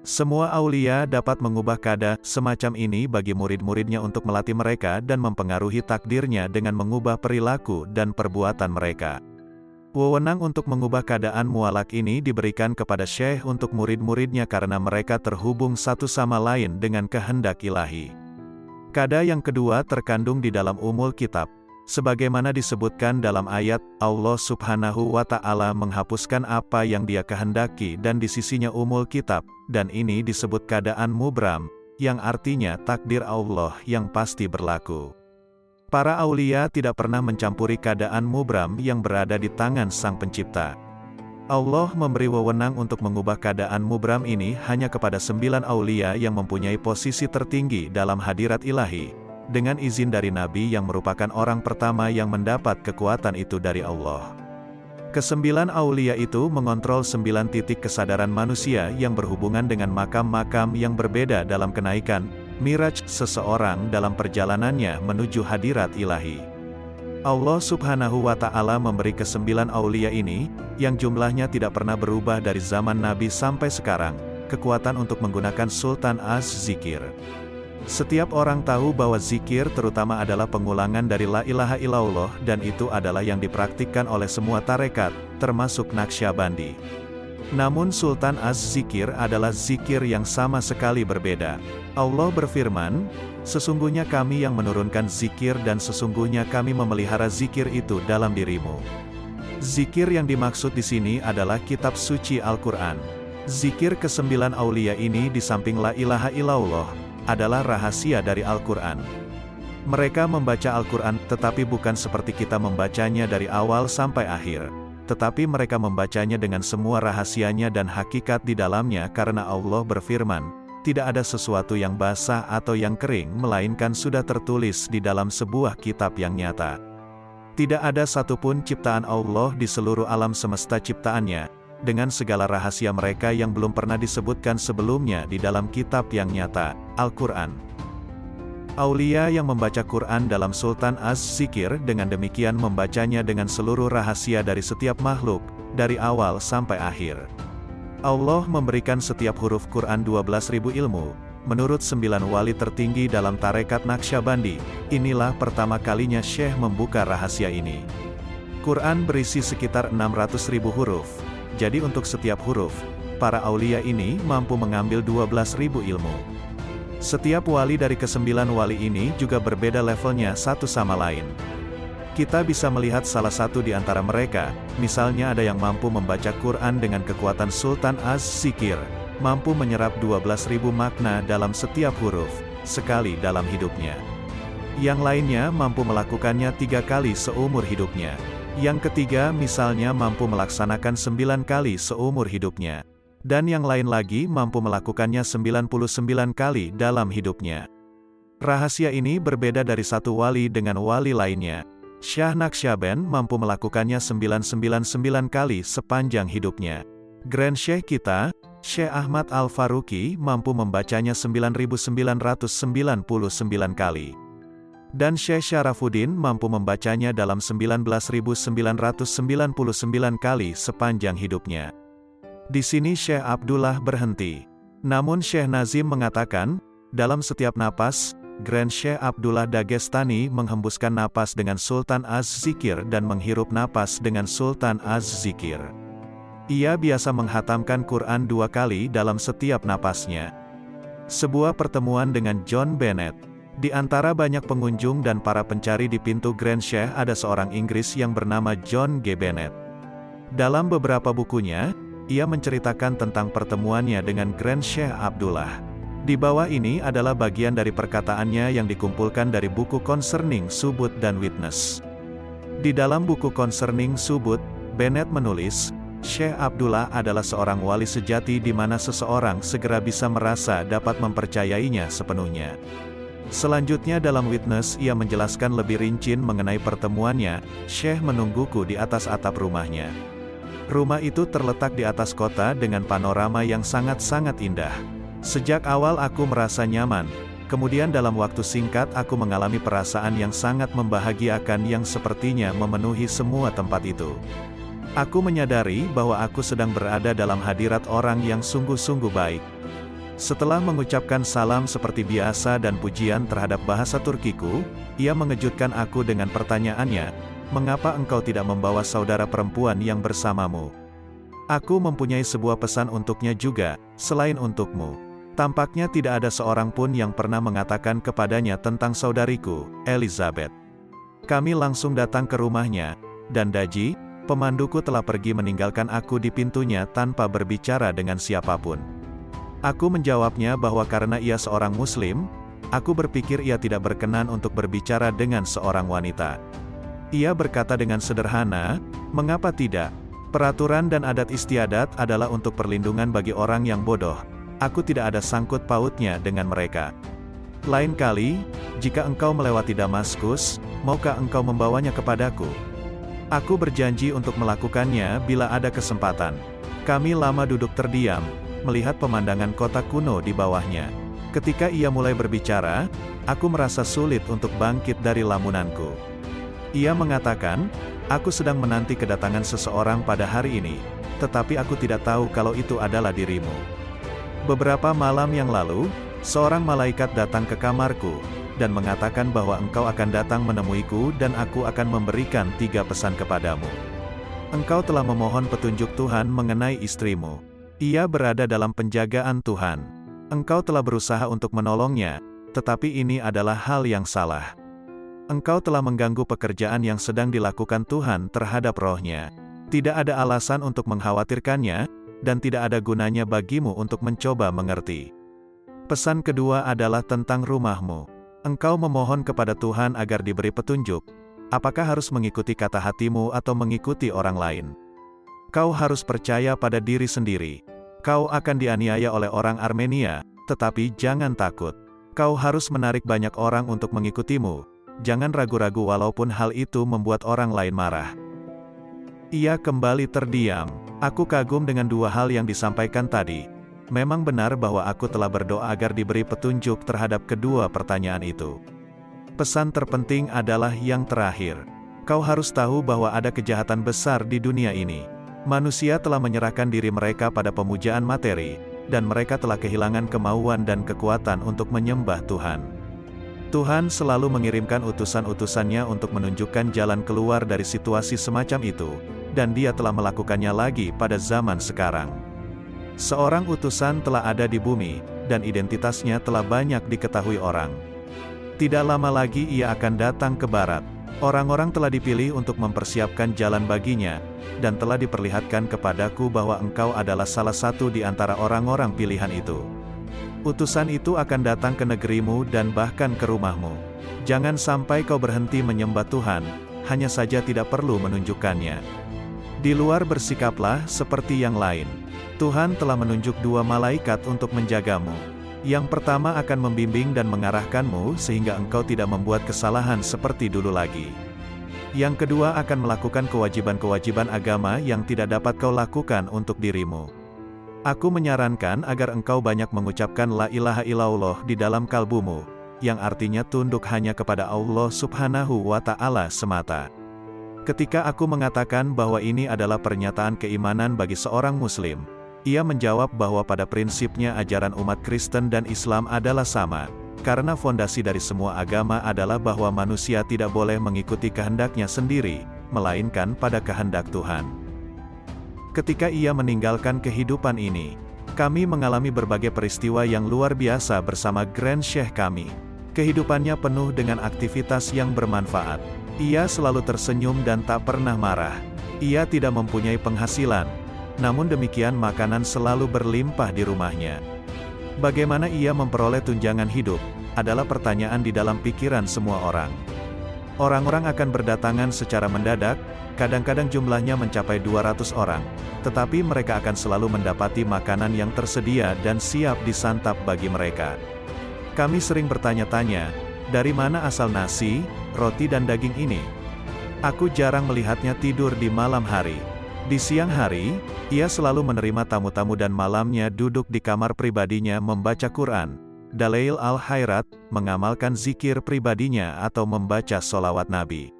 Semua aulia dapat mengubah qada semacam ini bagi murid-muridnya untuk melatih mereka dan mempengaruhi takdirnya dengan mengubah perilaku dan perbuatan mereka. Wewenang untuk mengubah keadaan mualak ini diberikan kepada Syekh untuk murid-muridnya karena mereka terhubung satu sama lain dengan kehendak ilahi. Qada yang kedua terkandung di dalam Ummul Kitab. Sebagaimana disebutkan dalam ayat, Allah Subhanahu wa Ta'ala menghapuskan apa yang Dia kehendaki dan di sisinya Ummul Kitab, dan ini disebut keadaan mubram, yang artinya takdir Allah yang pasti berlaku. Para aulia tidak pernah mencampuri keadaan mubram yang berada di tangan Sang Pencipta. Allah memberi wewenang untuk mengubah keadaan mubram ini hanya kepada 9 aulia yang mempunyai posisi tertinggi dalam hadirat ilahi. dengan izin dari Nabi yang merupakan orang pertama yang mendapat kekuatan itu dari Allah. Kesembilan aulia itu mengontrol 9 titik kesadaran manusia yang berhubungan dengan makam-makam yang berbeda dalam kenaikan, miraj, seseorang dalam perjalanannya menuju hadirat ilahi. Allah Subhanahu wa Ta'ala memberi kesembilan aulia ini, yang jumlahnya tidak pernah berubah dari zaman Nabi sampai sekarang, kekuatan untuk menggunakan Sultan Az-Zikir. Setiap orang tahu bahwa zikir terutama adalah pengulangan dari la ilaha illallah dan itu adalah yang dipraktikkan oleh semua tarekat, termasuk Naqsyabandi. Namun Sultan Az-Zikir adalah zikir yang sama sekali berbeda. Allah berfirman, "Sesungguhnya kami yang menurunkan zikir dan sesungguhnya kami memelihara zikir itu dalam dirimu." Zikir yang dimaksud di sini adalah kitab suci Al-Quran. Zikir kesembilan aulia ini di samping la ilaha illallah, adalah rahasia dari Al-Quran. Mereka membaca Al-Quran, tetapi bukan seperti kita membacanya dari awal sampai akhir. Tetapi mereka membacanya dengan semua rahasianya dan hakikat di dalamnya karena Allah berfirman, tidak ada sesuatu yang basah atau yang kering melainkan sudah tertulis di dalam sebuah kitab yang nyata. Tidak ada satupun ciptaan Allah di seluruh alam semesta ciptaannya, dengan segala rahasia mereka yang belum pernah disebutkan sebelumnya di dalam kitab yang nyata, Al-Quran. Aulia yang membaca Quran dalam Sultan Az-Zikir dengan demikian membacanya dengan seluruh rahasia dari setiap makhluk, dari awal sampai akhir. Allah memberikan setiap huruf Quran 12.000 ilmu, menurut 9 wali tertinggi dalam tarekat Naqsyabandi. Inilah pertama kalinya Syekh membuka rahasia ini. Quran berisi sekitar 600.000 huruf. Jadi untuk setiap huruf, para aulia ini mampu mengambil 12.000 ilmu. Setiap wali dari kesembilan wali ini juga berbeda levelnya satu sama lain. Kita bisa melihat salah satu di antara mereka, misalnya ada yang mampu membaca Quran dengan kekuatan Sultan Az-Zikir, mampu menyerap 12.000 makna dalam setiap huruf, sekali dalam hidupnya. Yang lainnya mampu melakukannya 3 kali seumur hidupnya. Yang ketiga misalnya mampu melaksanakan 9 kali seumur hidupnya. Dan yang lain lagi mampu melakukannya 99 kali dalam hidupnya. Rahasia ini berbeda dari satu wali dengan wali lainnya. Syah Naqsyaband mampu melakukannya 999 kali sepanjang hidupnya. Grand Syekh kita, Syekh Ahmad Al-Faruqi mampu membacanya 9.999 kali. Dan Syekh Syarafuddin mampu membacanya dalam 19.999 kali sepanjang hidupnya. Di sini Syekh Abdullah berhenti. Namun Syekh Nazim mengatakan, dalam setiap napas, Grand Syekh Abdullah Dagestani menghembuskan napas dengan Sultan Az-Zikir dan menghirup napas dengan Sultan Az-Zikir. Ia biasa menghatamkan Quran 2 kali dalam setiap napasnya. Sebuah pertemuan dengan John Bennett. Di antara banyak pengunjung dan para pencari di pintu Grand Syekh ada seorang Inggris yang bernama John G. Bennett. Dalam beberapa bukunya, ia menceritakan tentang pertemuannya dengan Grand Syekh Abdullah. Di bawah ini adalah bagian dari perkataannya yang dikumpulkan dari buku Concerning Subut dan Witness. Di dalam buku Concerning Subut, Bennett menulis, Syekh Abdullah adalah seorang wali sejati di mana seseorang segera bisa merasa dapat mempercayainya sepenuhnya. Selanjutnya dalam Witness ia menjelaskan lebih rinci mengenai pertemuannya, Syekh menungguku di atas atap rumahnya. Rumah itu terletak di atas kota dengan panorama yang sangat-sangat indah. Sejak awal aku merasa nyaman, kemudian dalam waktu singkat aku mengalami perasaan yang sangat membahagiakan yang sepertinya memenuhi semua tempat itu. Aku menyadari bahwa aku sedang berada dalam hadirat orang yang sungguh-sungguh baik. Setelah mengucapkan salam seperti biasa dan pujian terhadap bahasa Turkiku, ia mengejutkan aku dengan pertanyaannya, "Mengapa engkau tidak membawa saudara perempuan yang bersamamu? Aku mempunyai sebuah pesan untuknya juga, selain untukmu." Tampaknya tidak ada seorang pun yang pernah mengatakan kepadanya tentang saudariku, Elizabeth. Kami langsung datang ke rumahnya, dan Daji, pemanduku telah pergi meninggalkan aku di pintunya tanpa berbicara dengan siapapun. Aku menjawabnya bahwa karena ia seorang muslim, aku berpikir ia tidak berkenan untuk berbicara dengan seorang wanita. Ia berkata dengan sederhana, "Mengapa tidak? Peraturan dan adat istiadat adalah untuk perlindungan bagi orang yang bodoh. Aku tidak ada sangkut pautnya dengan mereka." Lain kali, jika engkau melewati Damaskus, maukah engkau membawanya kepadaku? Aku berjanji untuk melakukannya bila ada kesempatan. Kami lama duduk terdiam, melihat pemandangan kota kuno di bawahnya. Ketika ia mulai berbicara, aku merasa sulit untuk bangkit dari lamunanku. Ia mengatakan, "Aku sedang menanti kedatangan seseorang pada hari ini, tetapi aku tidak tahu kalau itu adalah dirimu. Beberapa malam yang lalu, seorang malaikat datang ke kamarku, dan mengatakan bahwa engkau akan datang menemuiku dan aku akan memberikan 3 pesan kepadamu. Engkau telah memohon petunjuk Tuhan mengenai istrimu. Ia berada dalam penjagaan Tuhan. Engkau telah berusaha untuk menolongnya, tetapi ini adalah hal yang salah. Engkau telah mengganggu pekerjaan yang sedang dilakukan Tuhan terhadap rohnya. Tidak ada alasan untuk mengkhawatirkannya, dan tidak ada gunanya bagimu untuk mencoba mengerti. Pesan kedua adalah tentang rumahmu. Engkau memohon kepada Tuhan agar diberi petunjuk, apakah harus mengikuti kata hatimu atau mengikuti orang lain. Kau harus percaya pada diri sendiri. Kau akan dianiaya oleh orang Armenia, tetapi jangan takut. Kau harus menarik banyak orang untuk mengikutimu. Jangan ragu-ragu walaupun hal itu membuat orang lain marah." Ia kembali terdiam. Aku kagum dengan 2 hal yang disampaikan tadi. Memang benar bahwa aku telah berdoa agar diberi petunjuk terhadap kedua pertanyaan itu. Pesan terpenting adalah yang terakhir. Kau harus tahu bahwa ada kejahatan besar di dunia ini. Manusia telah menyerahkan diri mereka pada pemujaan materi, dan mereka telah kehilangan kemauan dan kekuatan untuk menyembah Tuhan. Tuhan selalu mengirimkan utusan-utusannya untuk menunjukkan jalan keluar dari situasi semacam itu, dan Dia telah melakukannya lagi pada zaman sekarang. Seorang utusan telah ada di bumi, dan identitasnya telah banyak diketahui orang. Tidak lama lagi ia akan datang ke barat. Orang-orang telah dipilih untuk mempersiapkan jalan baginya, dan telah diperlihatkan kepadaku bahwa engkau adalah salah satu di antara orang-orang pilihan itu. Utusan itu akan datang ke negerimu dan bahkan ke rumahmu. Jangan sampai kau berhenti menyembah Tuhan, hanya saja tidak perlu menunjukkannya. Di luar bersikaplah seperti yang lain. Tuhan telah menunjuk 2 malaikat untuk menjagamu. Yang pertama akan membimbing dan mengarahkanmu sehingga engkau tidak membuat kesalahan seperti dulu lagi. Yang kedua akan melakukan kewajiban-kewajiban agama yang tidak dapat kau lakukan untuk dirimu. Aku menyarankan agar engkau banyak mengucapkan la ilaha illallah di dalam kalbumu, yang artinya tunduk hanya kepada Allah Subhanahu wa Ta'ala semata. Ketika aku mengatakan bahwa ini adalah pernyataan keimanan bagi seorang Muslim, ia menjawab bahwa pada prinsipnya ajaran umat Kristen dan Islam adalah sama, karena fondasi dari semua agama adalah bahwa manusia tidak boleh mengikuti kehendaknya sendiri, melainkan pada kehendak Tuhan. Ketika ia meninggalkan kehidupan ini, kami mengalami berbagai peristiwa yang luar biasa bersama Grand Sheikh kami. Kehidupannya penuh dengan aktivitas yang bermanfaat. Ia selalu tersenyum dan tak pernah marah. Ia tidak mempunyai penghasilan, namun demikian makanan selalu berlimpah di rumahnya. Bagaimana ia memperoleh tunjangan hidup, adalah pertanyaan di dalam pikiran semua orang. Orang-orang akan berdatangan secara mendadak, kadang-kadang jumlahnya mencapai 200 orang, tetapi mereka akan selalu mendapati makanan yang tersedia dan siap disantap bagi mereka. Kami sering bertanya-tanya, dari mana asal nasi, roti dan daging ini? Aku jarang melihatnya tidur di malam hari. Di siang hari, ia selalu menerima tamu-tamu dan malamnya duduk di kamar pribadinya membaca Quran, Dalail al-Khairat, mengamalkan zikir pribadinya atau membaca sholawat Nabi.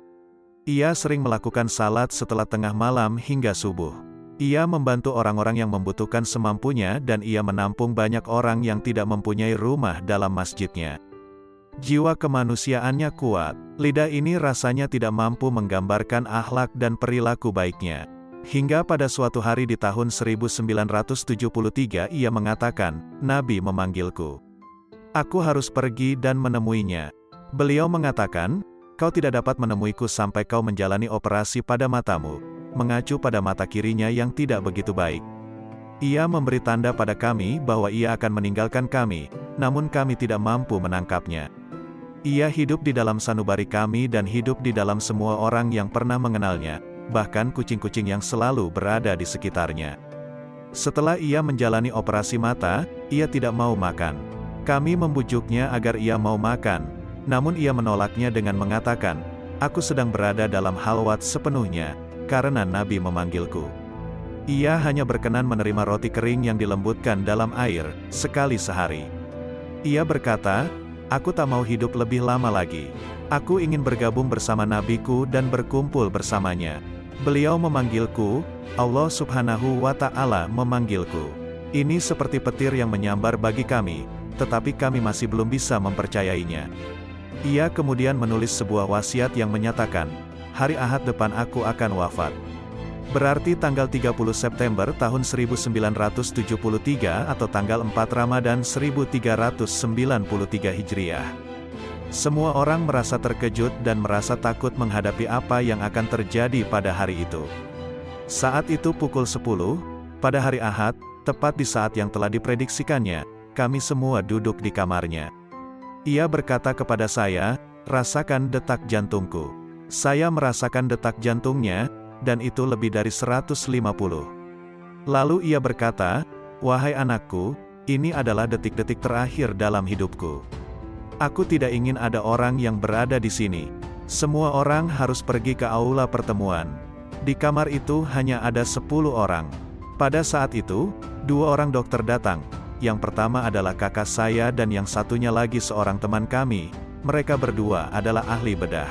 Ia sering melakukan salat setelah tengah malam hingga subuh. Ia membantu orang-orang yang membutuhkan semampunya dan ia menampung banyak orang yang tidak mempunyai rumah dalam masjidnya. Jiwa kemanusiaannya kuat, lidah ini rasanya tidak mampu menggambarkan akhlak dan perilaku baiknya. Hingga pada suatu hari di tahun 1973 ia mengatakan, "Nabi memanggilku. Aku harus pergi dan menemuinya." Beliau mengatakan, "Kau tidak dapat menemuiku sampai kau menjalani operasi pada matamu," mengacu pada mata kirinya yang tidak begitu baik. Ia memberi tanda pada kami bahwa ia akan meninggalkan kami, namun kami tidak mampu menangkapnya. Ia hidup di dalam sanubari kami dan hidup di dalam semua orang yang pernah mengenalnya, bahkan kucing-kucing yang selalu berada di sekitarnya. Setelah ia menjalani operasi mata, ia tidak mau makan. Kami membujuknya agar ia mau makan, namun ia menolaknya dengan mengatakan, "Aku sedang berada dalam halwat sepenuhnya, karena Nabi memanggilku." Ia hanya berkenan menerima roti kering yang dilembutkan dalam air, sekali sehari. Ia berkata, "Aku tak mau hidup lebih lama lagi. Aku ingin bergabung bersama Nabiku dan berkumpul bersamanya. Beliau memanggilku, Allah Subhanahu wa Ta'ala memanggilku." Ini seperti petir yang menyambar bagi kami, tetapi kami masih belum bisa mempercayainya. Ia kemudian menulis sebuah wasiat yang menyatakan, "Hari Ahad depan aku akan wafat." Berarti tanggal 30 September tahun 1973 atau tanggal 4 Ramadan 1393 Hijriah. Semua orang merasa terkejut dan merasa takut menghadapi apa yang akan terjadi pada hari itu. Saat itu pukul 10, pada hari Ahad, tepat di saat yang telah diprediksikannya, kami semua duduk di kamarnya. Ia berkata kepada saya, "Rasakan detak jantungku." Saya merasakan detak jantungnya, dan itu lebih dari 150. Lalu ia berkata, "Wahai anakku, ini adalah detik-detik terakhir dalam hidupku. Aku tidak ingin ada orang yang berada di sini. Semua orang harus pergi ke aula pertemuan." Di kamar itu hanya ada 10 orang. Pada saat itu, 2 orang dokter datang. Yang pertama adalah kakak saya dan yang satunya lagi seorang teman kami. Mereka berdua adalah ahli bedah.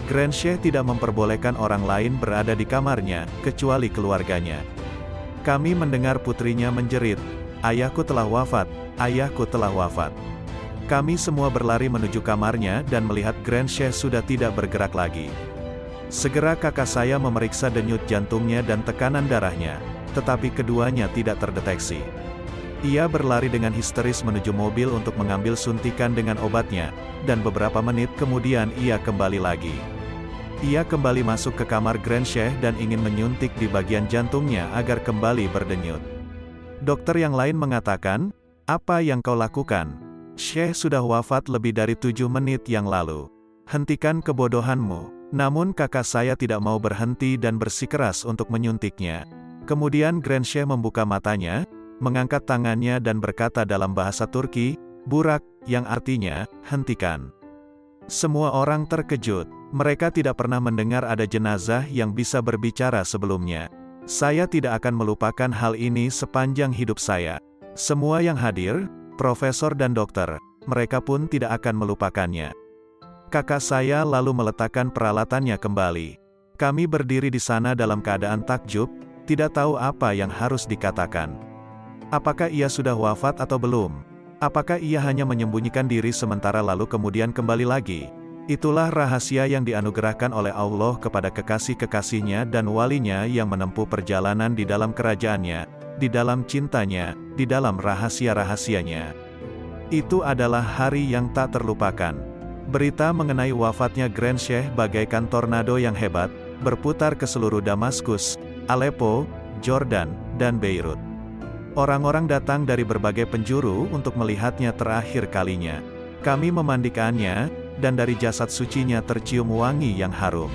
Grand Sheikh tidak memperbolehkan orang lain berada di kamarnya, kecuali keluarganya. Kami mendengar putrinya menjerit, "Ayahku telah wafat, ayahku telah wafat." Kami semua berlari menuju kamarnya dan melihat Grand Sheikh sudah tidak bergerak lagi. Segera kakak saya memeriksa denyut jantungnya dan tekanan darahnya, tetapi keduanya tidak terdeteksi. Ia berlari dengan histeris menuju mobil untuk mengambil suntikan dengan obatnya, dan beberapa menit kemudian ia kembali lagi. Ia kembali masuk ke kamar Grand Sheikh dan ingin menyuntik di bagian jantungnya agar kembali berdenyut. Dokter yang lain mengatakan, "Apa yang kau lakukan? Sheikh sudah wafat lebih dari 7 menit yang lalu. Hentikan kebodohanmu." Namun kakak saya tidak mau berhenti dan bersikeras untuk menyuntiknya. Kemudian Grand Sheikh membuka matanya, mengangkat tangannya dan berkata dalam bahasa Turki, "Burak," yang artinya, "hentikan." Semua orang terkejut. Mereka tidak pernah mendengar ada jenazah yang bisa berbicara sebelumnya. Saya tidak akan melupakan hal ini sepanjang hidup saya. Semua yang hadir, profesor dan dokter, mereka pun tidak akan melupakannya. Kakak saya lalu meletakkan peralatannya kembali. Kami berdiri di sana dalam keadaan takjub, tidak tahu apa yang harus dikatakan. Apakah ia sudah wafat atau belum? Apakah ia hanya menyembunyikan diri sementara lalu kemudian kembali lagi? Itulah rahasia yang dianugerahkan oleh Allah kepada kekasih-kekasihnya dan walinya yang menempuh perjalanan di dalam kerajaannya, di dalam cintanya, di dalam rahasia-rahasianya. Itu adalah hari yang tak terlupakan. Berita mengenai wafatnya Grand Sheikh bagaikan tornado yang hebat, berputar ke seluruh Damaskus, Aleppo, Jordan, dan Beirut. Orang-orang datang dari berbagai penjuru untuk melihatnya terakhir kalinya. Kami memandikannya, dan dari jasad sucinya tercium wangi yang harum.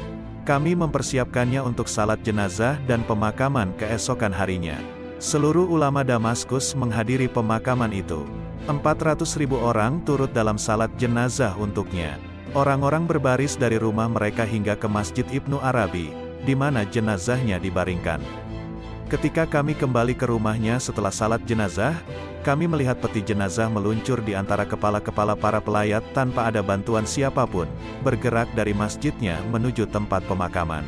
Kami mempersiapkannya untuk salat jenazah dan pemakaman keesokan harinya. Seluruh ulama Damaskus menghadiri pemakaman itu. 400.000 orang turut dalam salat jenazah untuknya. Orang-orang berbaris dari rumah mereka hingga ke Masjid Ibnu Arabi, di mana jenazahnya dibaringkan. Ketika kami kembali ke rumahnya setelah salat jenazah, kami melihat peti jenazah meluncur di antara kepala-kepala para pelayat tanpa ada bantuan siapapun, bergerak dari masjidnya menuju tempat pemakaman.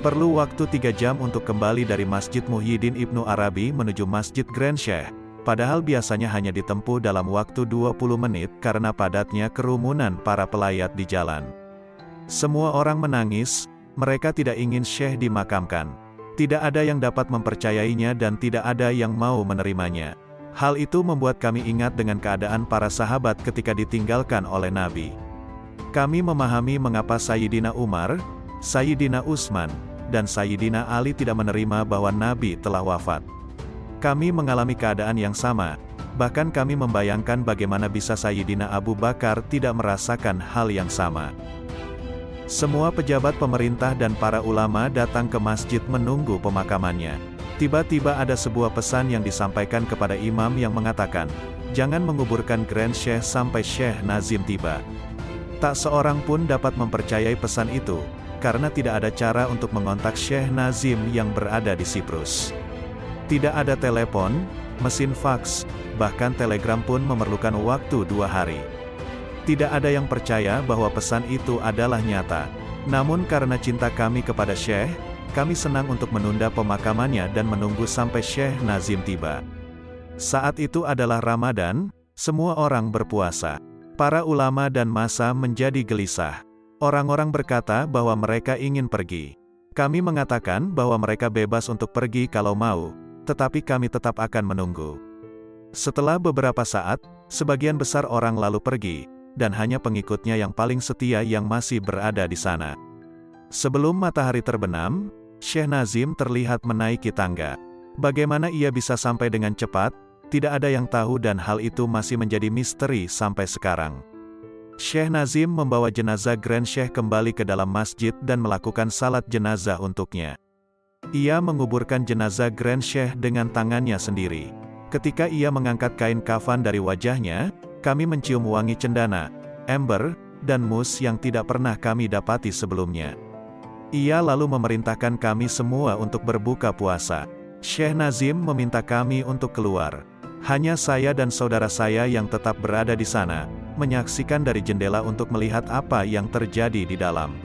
Perlu waktu 3 jam untuk kembali dari Masjid Muhyiddin Ibnu Arabi menuju Masjid Grand Sheikh, padahal biasanya hanya ditempuh dalam waktu 20 menit karena padatnya kerumunan para pelayat di jalan. Semua orang menangis, mereka tidak ingin Syekh dimakamkan. Tidak ada yang dapat mempercayainya dan tidak ada yang mau menerimanya. Hal itu membuat kami ingat dengan keadaan para sahabat ketika ditinggalkan oleh Nabi. Kami memahami mengapa Sayyidina Umar, Sayyidina Utsman, dan Sayyidina Ali tidak menerima bahwa Nabi telah wafat. Kami mengalami keadaan yang sama, bahkan kami membayangkan bagaimana bisa Sayyidina Abu Bakar tidak merasakan hal yang sama. Semua pejabat pemerintah dan para ulama datang ke masjid menunggu pemakamannya. Tiba-tiba ada sebuah pesan yang disampaikan kepada imam yang mengatakan, jangan menguburkan Grand Sheikh sampai Syekh Nazim tiba. Tak seorang pun dapat mempercayai pesan itu, karena tidak ada cara untuk mengontak Syekh Nazim yang berada di Siprus. Tidak ada telepon, mesin fax, bahkan telegram pun memerlukan waktu 2 hari. Tidak ada yang percaya bahwa pesan itu adalah nyata. Namun karena cinta kami kepada Syekh, kami senang untuk menunda pemakamannya dan menunggu sampai Syekh Nazim tiba. Saat itu adalah Ramadan, semua orang berpuasa. Para ulama dan massa menjadi gelisah. Orang-orang berkata bahwa mereka ingin pergi. Kami mengatakan bahwa mereka bebas untuk pergi kalau mau, tetapi kami tetap akan menunggu. Setelah beberapa saat, sebagian besar orang lalu pergi, dan hanya pengikutnya yang paling setia yang masih berada di sana. Sebelum matahari terbenam, Syekh Nazim terlihat menaiki tangga. Bagaimana ia bisa sampai dengan cepat, tidak ada yang tahu dan hal itu masih menjadi misteri sampai sekarang. Syekh Nazim membawa jenazah Grand Sheikh kembali ke dalam masjid dan melakukan salat jenazah untuknya. Ia menguburkan jenazah Grand Sheikh dengan tangannya sendiri. Ketika ia mengangkat kain kafan dari wajahnya, kami mencium wangi cendana, ember, dan mus yang tidak pernah kami dapati sebelumnya. Ia lalu memerintahkan kami semua untuk berbuka puasa. Syekh Nazim meminta kami untuk keluar. Hanya saya dan saudara saya yang tetap berada di sana, menyaksikan dari jendela untuk melihat apa yang terjadi di dalam.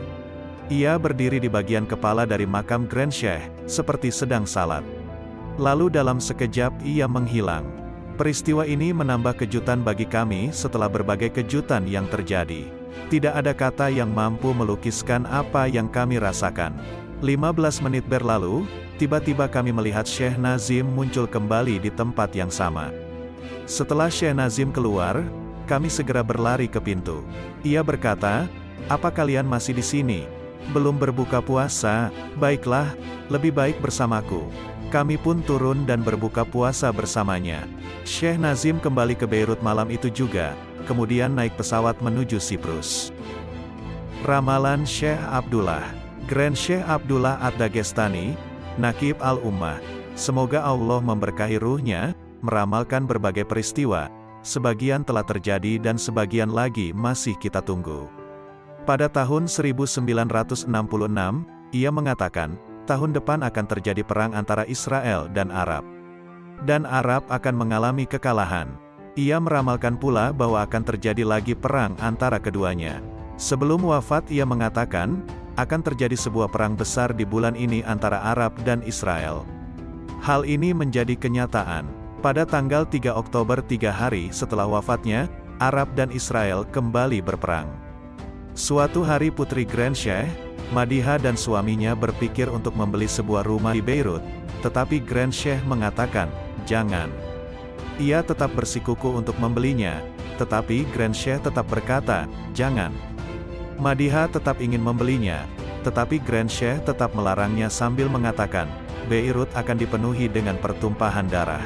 Ia berdiri di bagian kepala dari makam Grand Sheikh, seperti sedang salat. Lalu dalam sekejap ia menghilang. Peristiwa ini menambah kejutan bagi kami setelah berbagai kejutan yang terjadi. Tidak ada kata yang mampu melukiskan apa yang kami rasakan. 15 menit berlalu, tiba-tiba kami melihat Syekh Nazim muncul kembali di tempat yang sama. Setelah Syekh Nazim keluar, kami segera berlari ke pintu. Ia berkata, "Apa kalian masih di sini? Belum berbuka puasa? Baiklah, lebih baik bersamaku." Kami pun turun dan berbuka puasa bersamanya. Syekh Nazim kembali ke Beirut malam itu juga, kemudian naik pesawat menuju Siprus. Ramalan Syekh Abdullah. Grand Syekh Abdullah Ad-Dagestani, Naqib Al-Ummah. Semoga Allah memberkahi ruhnya, meramalkan berbagai peristiwa, sebagian telah terjadi dan sebagian lagi masih kita tunggu. Pada tahun 1966, ia mengatakan, tahun depan akan terjadi perang antara Israel dan Arab. Dan Arab akan mengalami kekalahan. Ia meramalkan pula bahwa akan terjadi lagi perang antara keduanya. Sebelum wafat ia mengatakan, akan terjadi sebuah perang besar di bulan ini antara Arab dan Israel. Hal ini menjadi kenyataan. Pada tanggal 3 Oktober 3 hari setelah wafatnya, Arab dan Israel kembali berperang. Suatu hari putri Grand Sheikh, Madiha dan suaminya berpikir untuk membeli sebuah rumah di Beirut, tetapi Grand Sheikh mengatakan, jangan. Ia tetap bersikukuh untuk membelinya, tetapi Grand Sheikh tetap berkata, jangan. Madiha tetap ingin membelinya, tetapi Grand Sheikh tetap melarangnya sambil mengatakan, Beirut akan dipenuhi dengan pertumpahan darah.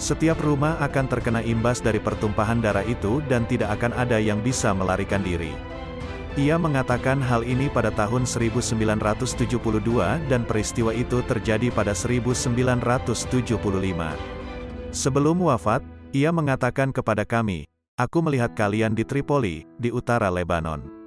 Setiap rumah akan terkena imbas dari pertumpahan darah itu dan tidak akan ada yang bisa melarikan diri. Ia mengatakan hal ini pada tahun 1972 dan peristiwa itu terjadi pada 1975. Sebelum wafat, ia mengatakan kepada kami, aku melihat kalian di Tripoli, di utara Lebanon.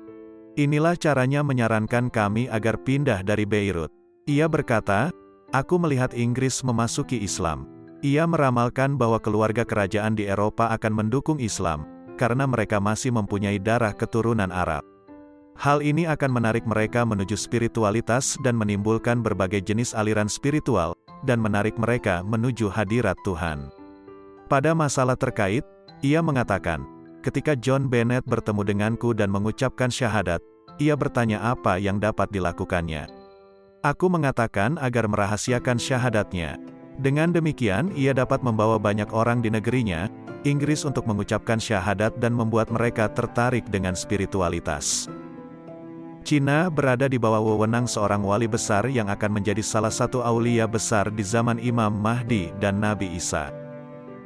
Inilah caranya menyarankan kami agar pindah dari Beirut. Ia berkata, aku melihat Inggris memasuki Islam. Ia meramalkan bahwa keluarga kerajaan di Eropa akan mendukung Islam, karena mereka masih mempunyai darah keturunan Arab. Hal ini akan menarik mereka menuju spiritualitas dan menimbulkan berbagai jenis aliran spiritual, dan menarik mereka menuju hadirat Tuhan. Pada masalah terkait, ia mengatakan, ketika John Bennett bertemu denganku dan mengucapkan syahadat, ia bertanya apa yang dapat dilakukannya. Aku mengatakan agar merahasiakan syahadatnya. Dengan demikian ia dapat membawa banyak orang di negerinya, Inggris untuk mengucapkan syahadat dan membuat mereka tertarik dengan spiritualitas. Cina berada di bawah wewenang seorang wali besar yang akan menjadi salah satu aulia besar di zaman Imam Mahdi dan Nabi Isa.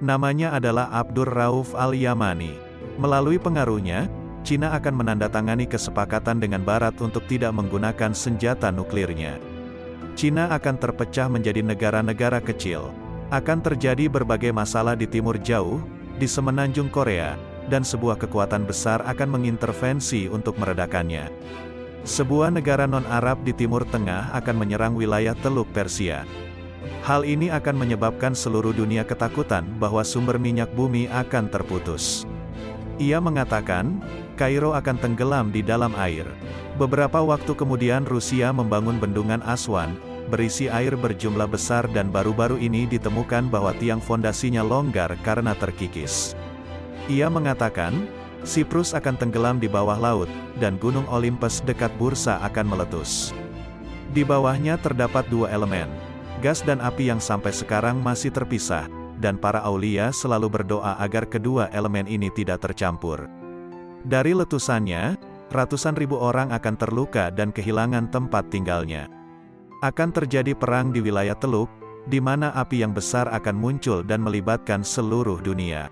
Namanya adalah Abdur Rauf Al-Yamani. Melalui pengaruhnya, Cina akan menandatangani kesepakatan dengan Barat untuk tidak menggunakan senjata nuklirnya. Cina akan terpecah menjadi negara-negara kecil. Akan terjadi berbagai masalah di Timur Jauh, di semenanjung Korea, dan sebuah kekuatan besar akan mengintervensi untuk meredakannya. Sebuah negara non-Arab di Timur Tengah akan menyerang wilayah Teluk Persia. Hal ini akan menyebabkan seluruh dunia ketakutan bahwa sumber minyak bumi akan terputus. Ia mengatakan, Kairo akan tenggelam di dalam air. Beberapa waktu kemudian Rusia membangun bendungan Aswan, berisi air berjumlah besar dan baru-baru ini ditemukan bahwa tiang fondasinya longgar karena terkikis. Ia mengatakan, Siprus akan tenggelam di bawah laut, dan Gunung Olympus dekat Bursa akan meletus. Di bawahnya terdapat dua elemen, gas dan api yang sampai sekarang masih terpisah, dan para aulia selalu berdoa agar kedua elemen ini tidak tercampur. Dari letusannya, ratusan ribu orang akan terluka dan kehilangan tempat tinggalnya. Akan terjadi perang di wilayah Teluk, di mana api yang besar akan muncul dan melibatkan seluruh dunia.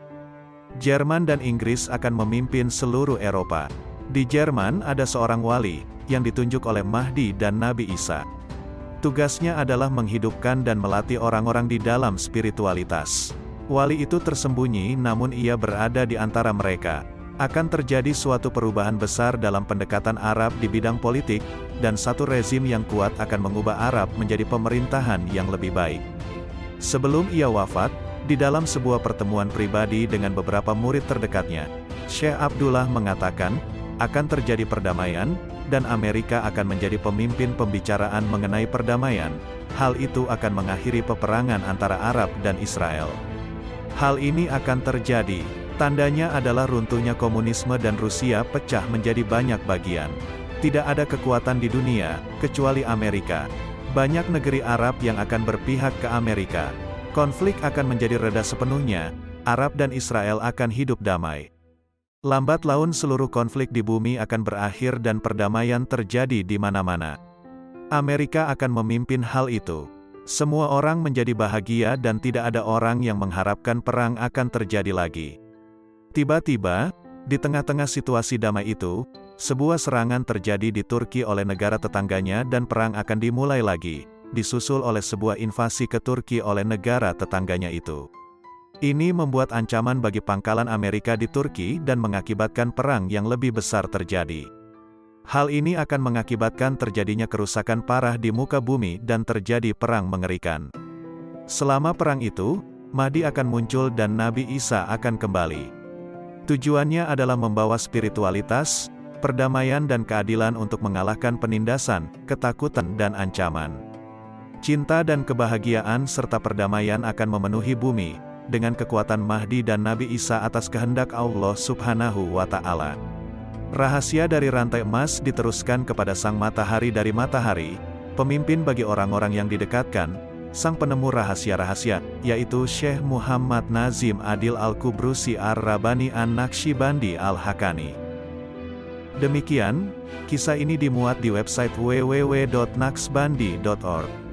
Jerman dan Inggris akan memimpin seluruh Eropa. Di Jerman ada seorang wali, yang ditunjuk oleh Mahdi dan Nabi Isa. Tugasnya adalah menghidupkan dan melatih orang-orang di dalam spiritualitas. Wali itu tersembunyi namun ia berada di antara mereka. Akan terjadi suatu perubahan besar dalam pendekatan Arab di bidang politik, dan satu rezim yang kuat akan mengubah Arab menjadi pemerintahan yang lebih baik. Sebelum ia wafat, di dalam sebuah pertemuan pribadi dengan beberapa murid terdekatnya, Syekh Abdullah mengatakan, akan terjadi perdamaian, dan Amerika akan menjadi pemimpin pembicaraan mengenai perdamaian. Hal itu akan mengakhiri peperangan antara Arab dan Israel. Hal ini akan terjadi. Tandanya adalah runtuhnya komunisme dan Rusia pecah menjadi banyak bagian. Tidak ada kekuatan di dunia, kecuali Amerika. Banyak negeri Arab yang akan berpihak ke Amerika. Konflik akan menjadi reda sepenuhnya, Arab dan Israel akan hidup damai. Lambat laun seluruh konflik di bumi akan berakhir dan perdamaian terjadi di mana-mana. Amerika akan memimpin hal itu. Semua orang menjadi bahagia dan tidak ada orang yang mengharapkan perang akan terjadi lagi. Tiba-tiba, di tengah-tengah situasi damai itu, sebuah serangan terjadi di Turki oleh negara tetangganya dan perang akan dimulai lagi, disusul oleh sebuah invasi ke Turki oleh negara tetangganya itu. Ini membuat ancaman bagi pangkalan Amerika di Turki dan mengakibatkan perang yang lebih besar terjadi. Hal ini akan mengakibatkan terjadinya kerusakan parah di muka bumi dan terjadi perang mengerikan. Selama perang itu, Mahdi akan muncul dan Nabi Isa akan kembali. Tujuannya adalah membawa spiritualitas, perdamaian dan keadilan untuk mengalahkan penindasan, ketakutan dan ancaman. Cinta dan kebahagiaan serta perdamaian akan memenuhi bumi, dengan kekuatan Mahdi dan Nabi Isa atas kehendak Allah Subhanahu wa Ta'ala. Rahasia dari rantai emas diteruskan kepada sang matahari dari matahari, pemimpin bagi orang-orang yang didekatkan, sang penemu rahasia-rahasia, yaitu Syekh Muhammad Nazim Adil Al-Kubrusi Ar-Rabani An-Naqsyibandi Al-Hakani. Demikian, kisah ini dimuat di website www.naqsbandi.org.